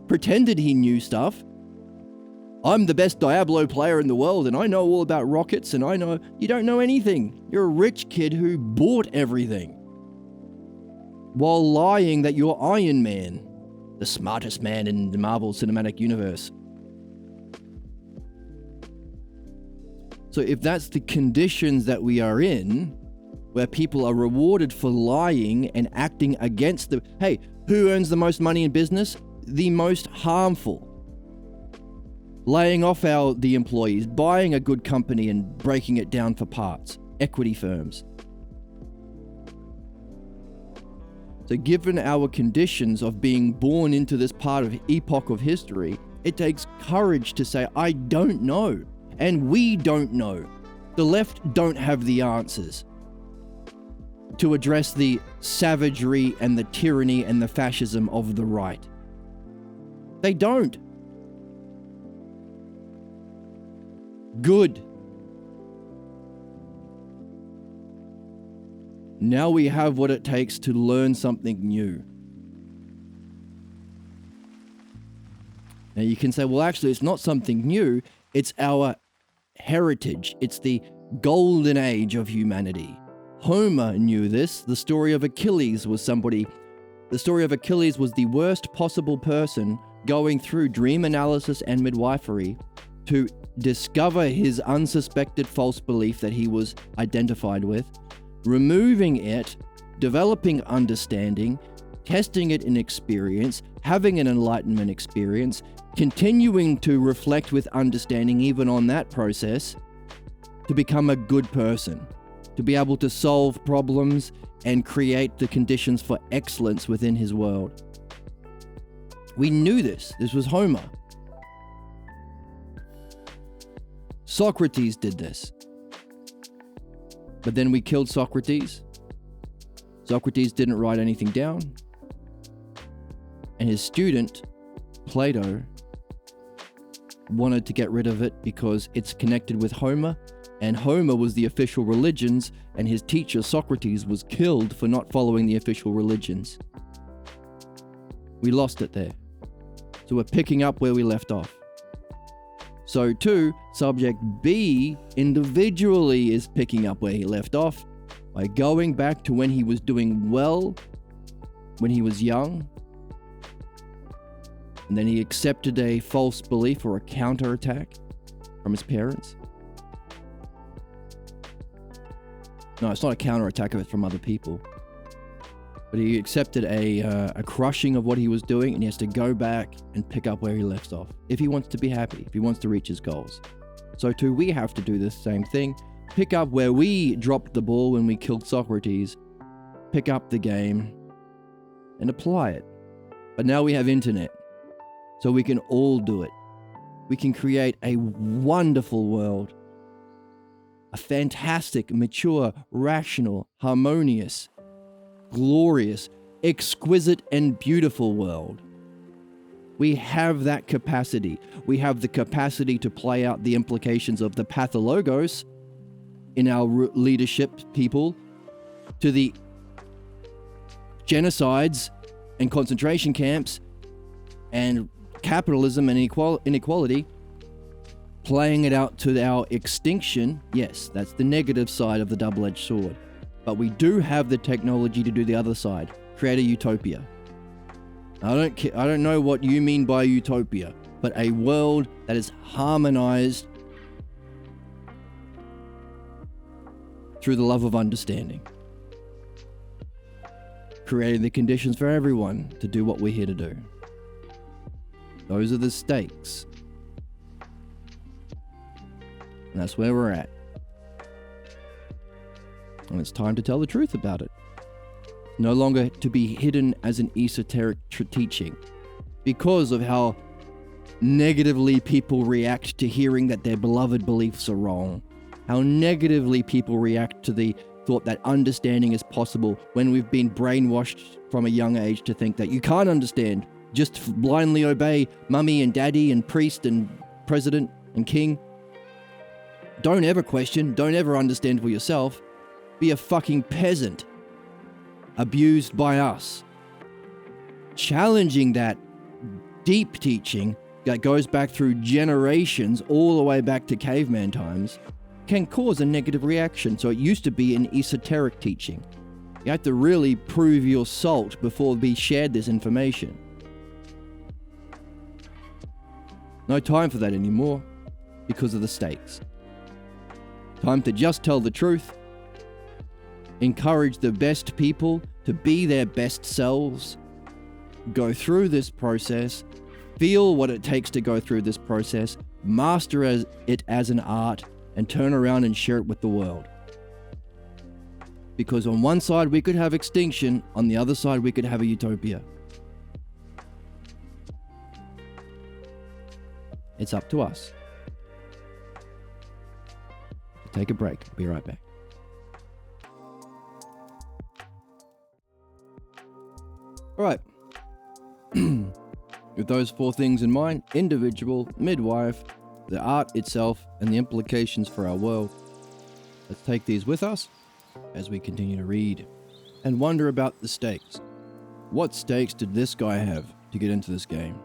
[SPEAKER 1] pretended he knew stuff. I'm the best Diablo player in the world and I know all about rockets and I know... You don't know anything. You're a rich kid who bought everything. While lying that you're Iron Man, the smartest man in the Marvel Cinematic Universe. So if that's the conditions that we are in, where people are rewarded for lying and acting against the... Hey, who earns the most money in business? The most harmful. Laying off the employees, buying a good company and breaking it down for parts. Equity firms. So given our conditions of being born into this part of epoch of history, it takes courage to say, I don't know. And we don't know. The left don't have the answers to address the savagery and the tyranny and the fascism of the right. They don't. Good. Now we have what it takes to learn something new. Now you can say, well, actually, it's not something new. It's our heritage. It's the golden age of humanity. Homer knew this. The story of Achilles was the worst possible person going through dream analysis and midwifery to discover his unsuspected false belief that he was identified with, removing it, developing understanding, testing it in experience, having an enlightenment experience, continuing to reflect with understanding even on that process, to become a good person, to be able to solve problems and create the conditions for excellence within his world. We knew this. This was Homer. Socrates did this. But then we killed Socrates. Socrates didn't write anything down. And his student, Plato, wanted to get rid of it because it's connected with Homer, and Homer was the official religions, and his teacher, Socrates, was killed for not following the official religions. We lost it there. So we're picking up where we left off. So too, subject B individually is picking up where he left off by going back to when he was doing well, when he was young, and then he accepted a false belief or a counterattack from his parents. No, it's not a counterattack of it from other people. But he accepted a crushing of what he was doing, and he has to go back and pick up where he left off. If he wants to be happy, if he wants to reach his goals. So too, we have to do the same thing. Pick up where we dropped the ball when we killed Socrates. Pick up the game and apply it. But now we have internet, so we can all do it. We can create a wonderful world. A fantastic, mature, rational, harmonious, glorious, exquisite, and beautiful world. We have that capacity. We have the capacity to play out the implications of the pathologos in our leadership people, to the genocides and concentration camps and capitalism and inequality, playing it out to our extinction. Yes, that's the negative side of the double-edged sword. But we do have the technology to do the other side, create a utopia. I don't know what you mean by utopia, but a world that is harmonized through the love of understanding. Creating the conditions for everyone to do what we're here to do. Those are the stakes. And that's where we're at. And it's time to tell the truth about it. No longer to be hidden as an esoteric teaching. Because of how negatively people react to hearing that their beloved beliefs are wrong. How negatively people react to the thought that understanding is possible when we've been brainwashed from a young age to think that you can't understand. Just blindly obey mummy and daddy and priest and president and king. Don't ever question, don't ever understand for yourself. Be a fucking peasant. Abused by us. Challenging that deep teaching that goes back through generations, all the way back to caveman times, can cause a negative reaction. So it used to be an esoteric teaching. You had to really prove your salt before we shared this information. No time for that anymore because of the stakes. Time to just tell the truth. Encourage the best people to be their best selves. Go through this process. Feel what it takes to go through this process. Master it as an art and turn around and share it with the world. Because on one side we could have extinction, on the other side we could have a utopia. It's up to us. Take a break. Be right back. All right. With those four things in mind, individual, midwife, the art itself, and the implications for our world, let's take these with us as we continue to read and wonder about the stakes. What stakes did this guy have to get into this game?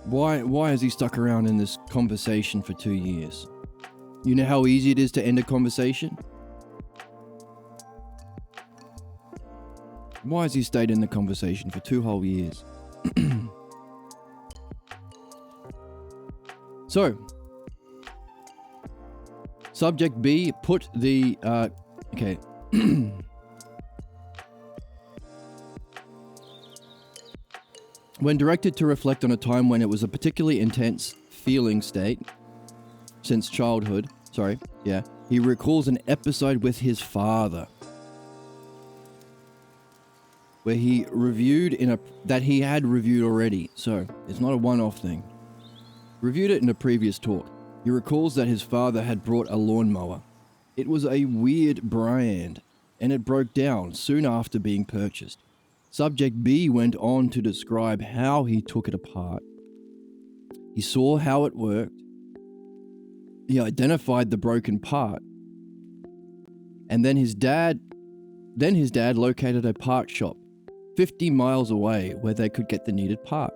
[SPEAKER 1] Why has he stuck around in this conversation for 2 years? You know how easy it is to end a conversation? Why has he stayed in the conversation for 2 whole years? So, subject B put the, okay. When directed to reflect on a time when it was a particularly intense feeling state, since childhood, he recalls an episode with his father, where he reviewed that he had reviewed already, so it's not a one-off thing. Reviewed it in a previous talk. He recalls that his father had brought a lawnmower. It was a weird brand, and it broke down soon after being purchased. Subject B went on to describe how he took it apart. He saw how it worked. He identified the broken part. And then his dad located a part shop 50 miles away where they could get the needed part.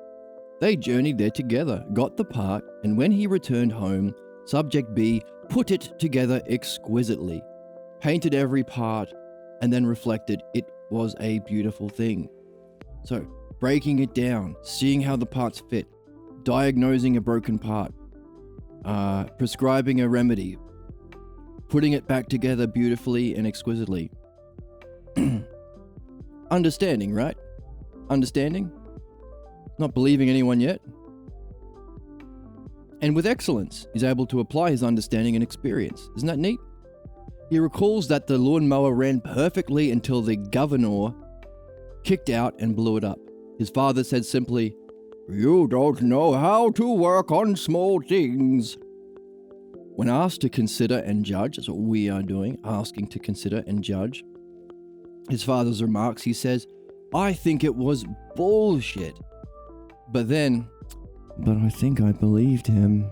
[SPEAKER 1] They journeyed there together, got the part, and when he returned home, Subject B put it together exquisitely, painted every part, and then reflected it was a beautiful thing. So, breaking it down, seeing how the parts fit, diagnosing a broken part, prescribing a remedy, putting it back together beautifully and exquisitely. Understanding, right? Understanding? Not believing anyone yet. And with excellence, he's able to apply his understanding and experience. Isn't that neat? He recalls that the lawnmower ran perfectly until the governor kicked out and blew it up. His father said simply, "You don't know how to work on small things." When asked to consider and judge, that's what we are doing, asking to consider and judge his father's remarks, he says, "I think it was bullshit. But I think I believed him."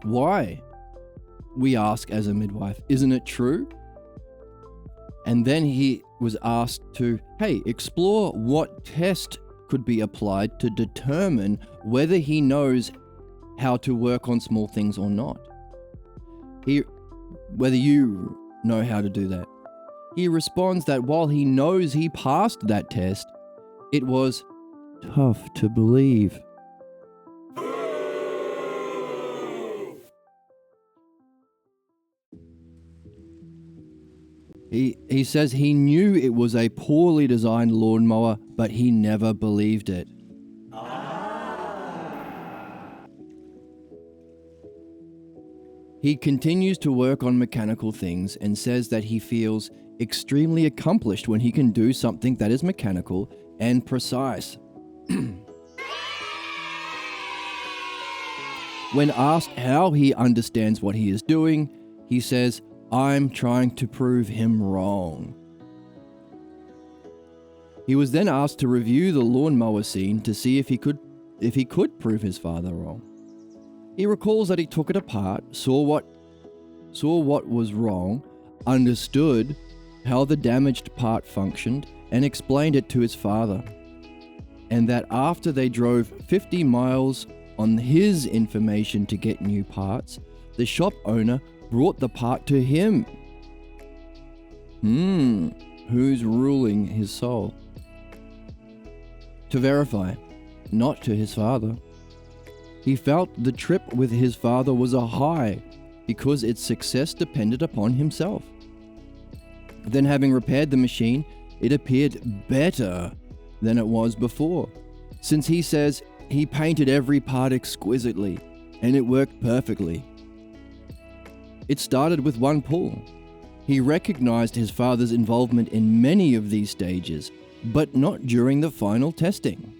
[SPEAKER 1] Why? We ask as a midwife, isn't it true? And then he was asked to, explore what test could be applied to determine whether he knows how to work on small things or not. Whether you know how to do that. He responds that while he knows he passed that test, it was tough to believe. He says he knew it was a poorly designed lawnmower, but he never believed it. He continues to work on mechanical things and says that he feels extremely accomplished when he can do something that is mechanical and precise. When asked how he understands what he is doing, he says, "I'm trying to prove him wrong." He was then asked to review the lawnmower scene to see if he could prove his father wrong. He recalls that he took it apart, saw what was wrong, understood how the damaged part functioned, and explained it to his father. And that after they drove 50 miles on his information to get new parts, the shop owner brought the part to him. Who's ruling his soul? To verify, not to his father. He felt the trip with his father was a high because its success depended upon himself. Then, having repaired the machine, it appeared better than it was before, since he says he painted every part exquisitely and it worked perfectly. It started with one pull. He recognized his father's involvement in many of these stages, but not during the final testing.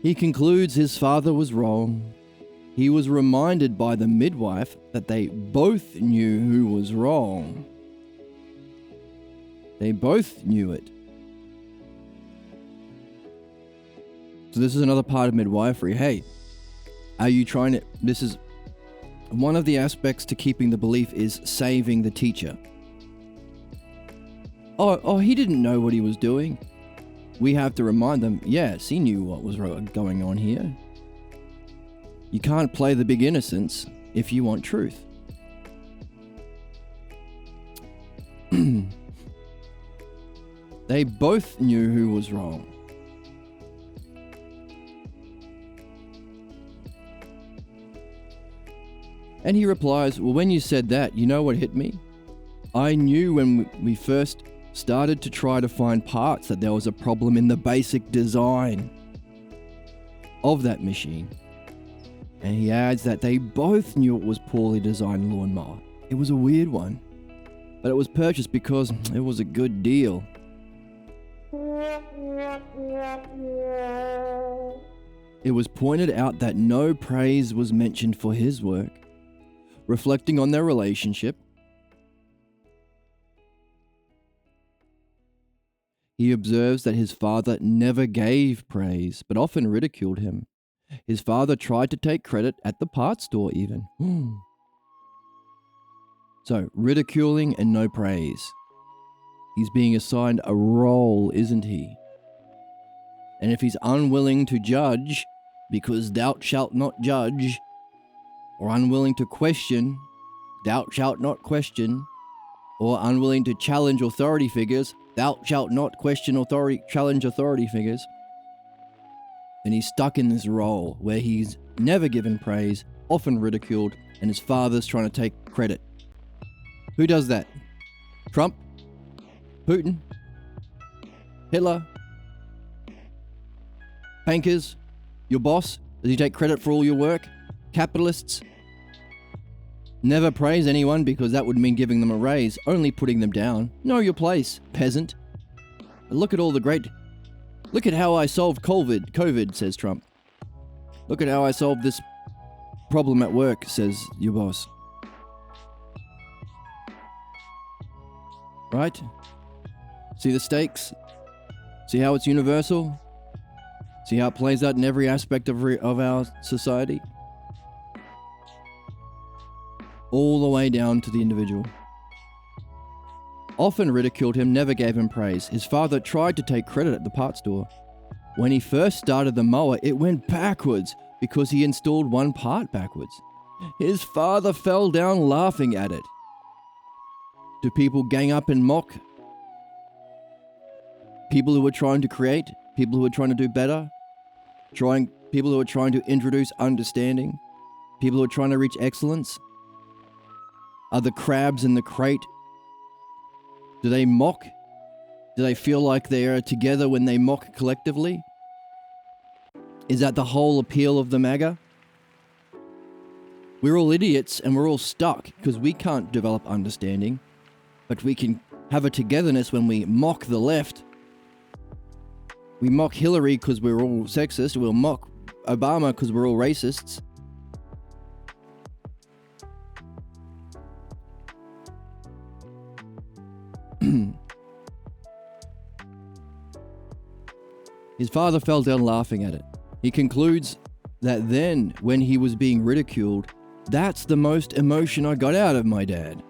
[SPEAKER 1] He concludes his father was wrong. He was reminded by the midwife that they both knew who was wrong. They both knew it. So this is another part of midwifery. This is one of the aspects to keeping the belief is saving the teacher. He didn't know what he was doing. We have to remind them, yes, he knew what was going on here. You can't play the big innocents if you want truth. They both knew who was wrong. And he replies, "Well, when you said that, you know what hit me? I knew when we first started to try to find parts that there was a problem in the basic design of that machine." And he adds that they both knew it was poorly designed lawnmower. It was a weird one, but it was purchased because it was a good deal. It was pointed out that no praise was mentioned for his work. Reflecting on their relationship, he observes that his father never gave praise, but often ridiculed him. His father tried to take credit at the parts store even. So, ridiculing and no praise. He's being assigned a role, isn't he? And if he's unwilling to judge, because thou shalt not judge, or unwilling to question, thou shalt not question, or unwilling to challenge authority figures, thou shalt not question challenge authority figures. and he's stuck in this role where he's never given praise, often ridiculed, and his father's trying to take credit. Who does that? Trump? Putin? Hitler? Bankers? Your boss? Does he take credit for all your work? Capitalists? Never praise anyone because that would mean giving them a raise, only putting them down. Know your place, peasant. Look at how I solved COVID, says Trump. Look at how I solved this problem at work, says your boss. Right? See the stakes? See how it's universal? See how it plays out in every aspect of our society? All the way down to the individual. Often ridiculed him, never gave him praise. His father tried to take credit at the parts store. When he first started the mower, it went backwards because he installed one part backwards. His father fell down laughing at it. Do people gang up and mock people who are trying to create, people who are trying to do better, people who are trying to introduce understanding, people who are trying to reach excellence? Are the crabs in the crate? Do they mock? Do they feel like they are together when they mock collectively? Is that the whole appeal of the MAGA? We're all idiots and we're all stuck because we can't develop understanding, but we can have a togetherness when we mock the left. We mock Hillary because we're all sexist. We'll mock Obama because we're all racists. His father fell down laughing at it. He concludes that then, when he was being ridiculed, that's the most emotion I got out of my dad.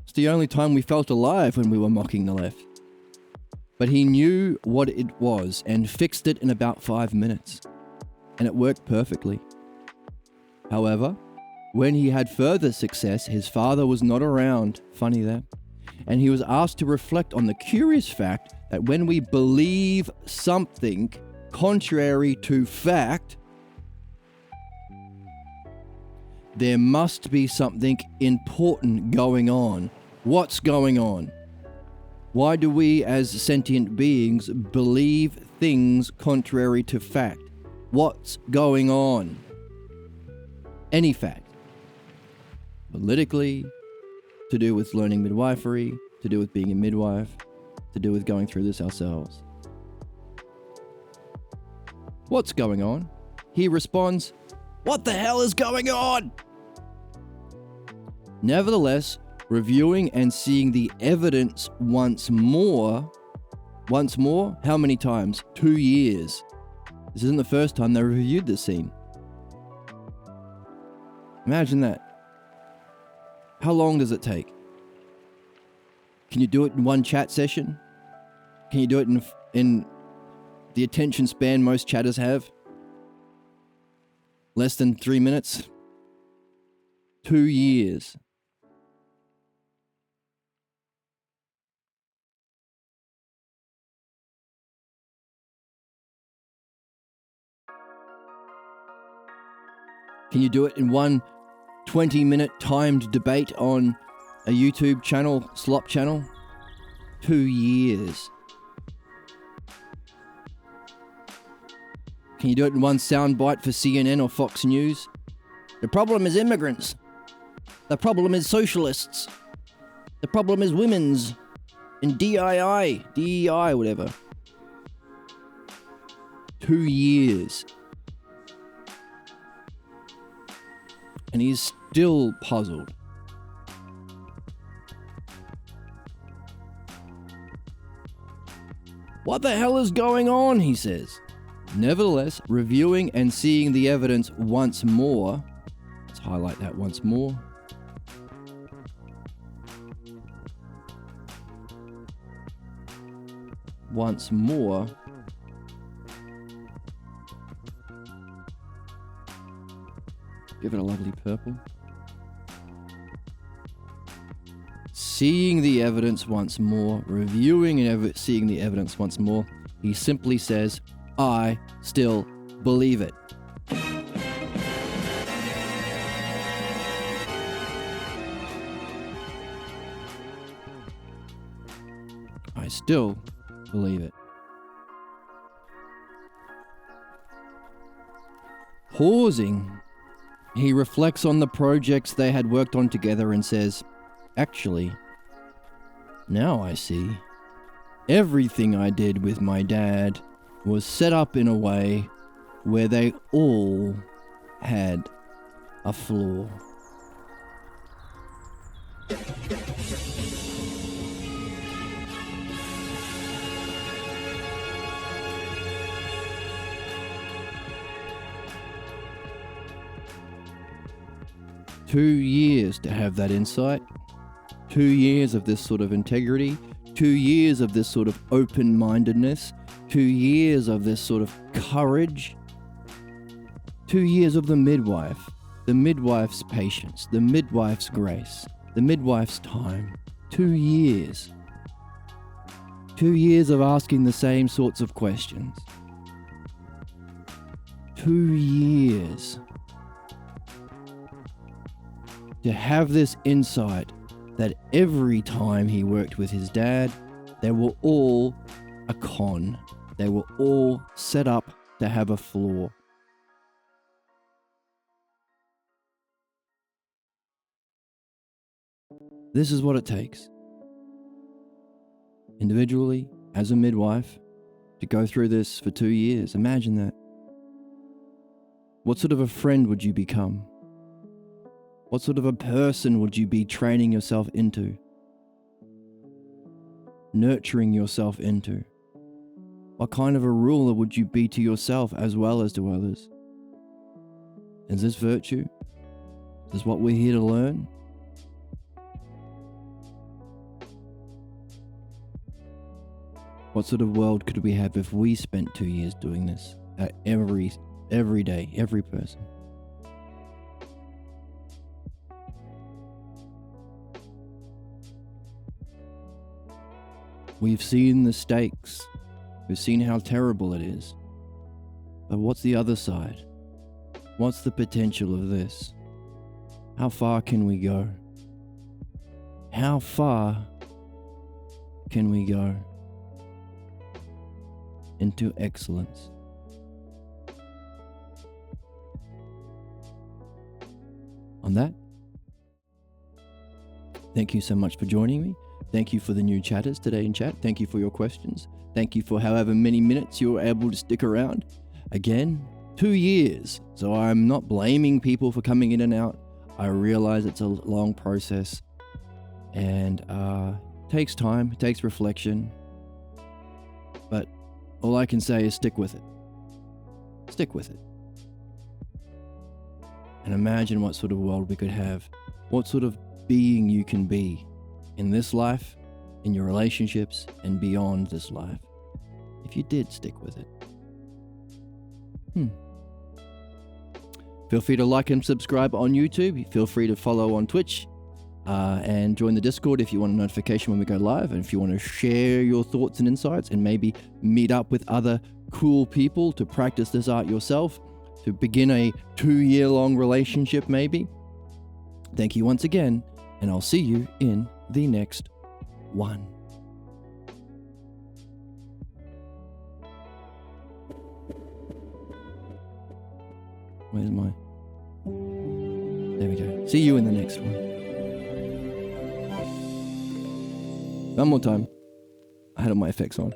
[SPEAKER 1] It's the only time we felt alive when we were mocking the left. But he knew what it was and fixed it in about 5 minutes. And it worked perfectly. However, when he had further success, his father was not around. Funny that. And he was asked to reflect on the curious fact that when we believe something contrary to fact, there must be something important going on. What's going on? Why do we as sentient beings believe things contrary to fact? What's going on? Any fact. Politically, to do with learning midwifery, to do with being a midwife, to do with going through this ourselves. What's going on? He responds, "What the hell is going on?" Nevertheless, reviewing and seeing the evidence once more, how many times? 2 years. This isn't the first time they reviewed this scene. Imagine that. How long does it take? Can you do it in one chat session? Can you do it in the attention span most chatters have? Less than 3 minutes? 2 years. Can you do it in one 20-minute timed debate on a YouTube channel, slop channel? 2 years. Can you do it in one soundbite for CNN or Fox News? The problem is immigrants. The problem is socialists. The problem is women's. And DEI, whatever. 2 years. And he's still puzzled. What the hell is going on, he says. Nevertheless, reviewing and seeing the evidence once more, let's highlight that once more. Once more. Give it a lovely purple. Seeing the evidence once more, reviewing and seeing the evidence once more, he simply says, I still believe it. I still believe it. Pausing, he reflects on the projects they had worked on together and says, actually, now I see. Everything I did with my dad was set up in a way where they all had a flaw. Two years to have that insight, 2 years of this sort of integrity, 2 years of this sort of open-mindedness, 2 years of this sort of courage, 2 years of the midwife's patience, the midwife's grace, the midwife's time. 2 years. 2 years of asking the same sorts of questions. 2 years to have this insight that every time he worked with his dad, they were all a con. They were all set up to have a flaw. This is what it takes. Individually, as a midwife, to go through this for 2 years. Imagine that. What sort of a friend would you become? What sort of a person would you be training yourself into? Nurturing yourself into? What kind of a ruler would you be to yourself as well as to others? Is this virtue? Is this what we're here to learn? What sort of world could we have if we spent 2 years doing this at every day, every person? We've seen the stakes. We've seen how terrible it is. But what's the other side? What's the potential of this? How far can we go? How far can we go into excellence? On that, thank you so much for joining me. Thank you for the new chatters today in chat. Thank you for your questions. Thank you for however many minutes you were able to stick around. Again, 2 years. So I'm not blaming people for coming in and out. I realize it's a long process and it takes time, it takes reflection. But all I can say is stick with it. Stick with it. And imagine what sort of world we could have. What sort of being you can be in this life, in your relationships, and beyond this life, if you did stick with it. Feel free to like and subscribe on YouTube. Feel free to follow on Twitch and join the Discord if you want a notification when we go live, and if you want to share your thoughts and insights and maybe meet up with other cool people to practice this art yourself, to begin a 2-year-long relationship maybe. Thank you once again, and I'll see you in the next one. Where's my... There we go. See you in the next one. One more time. I had all my effects on.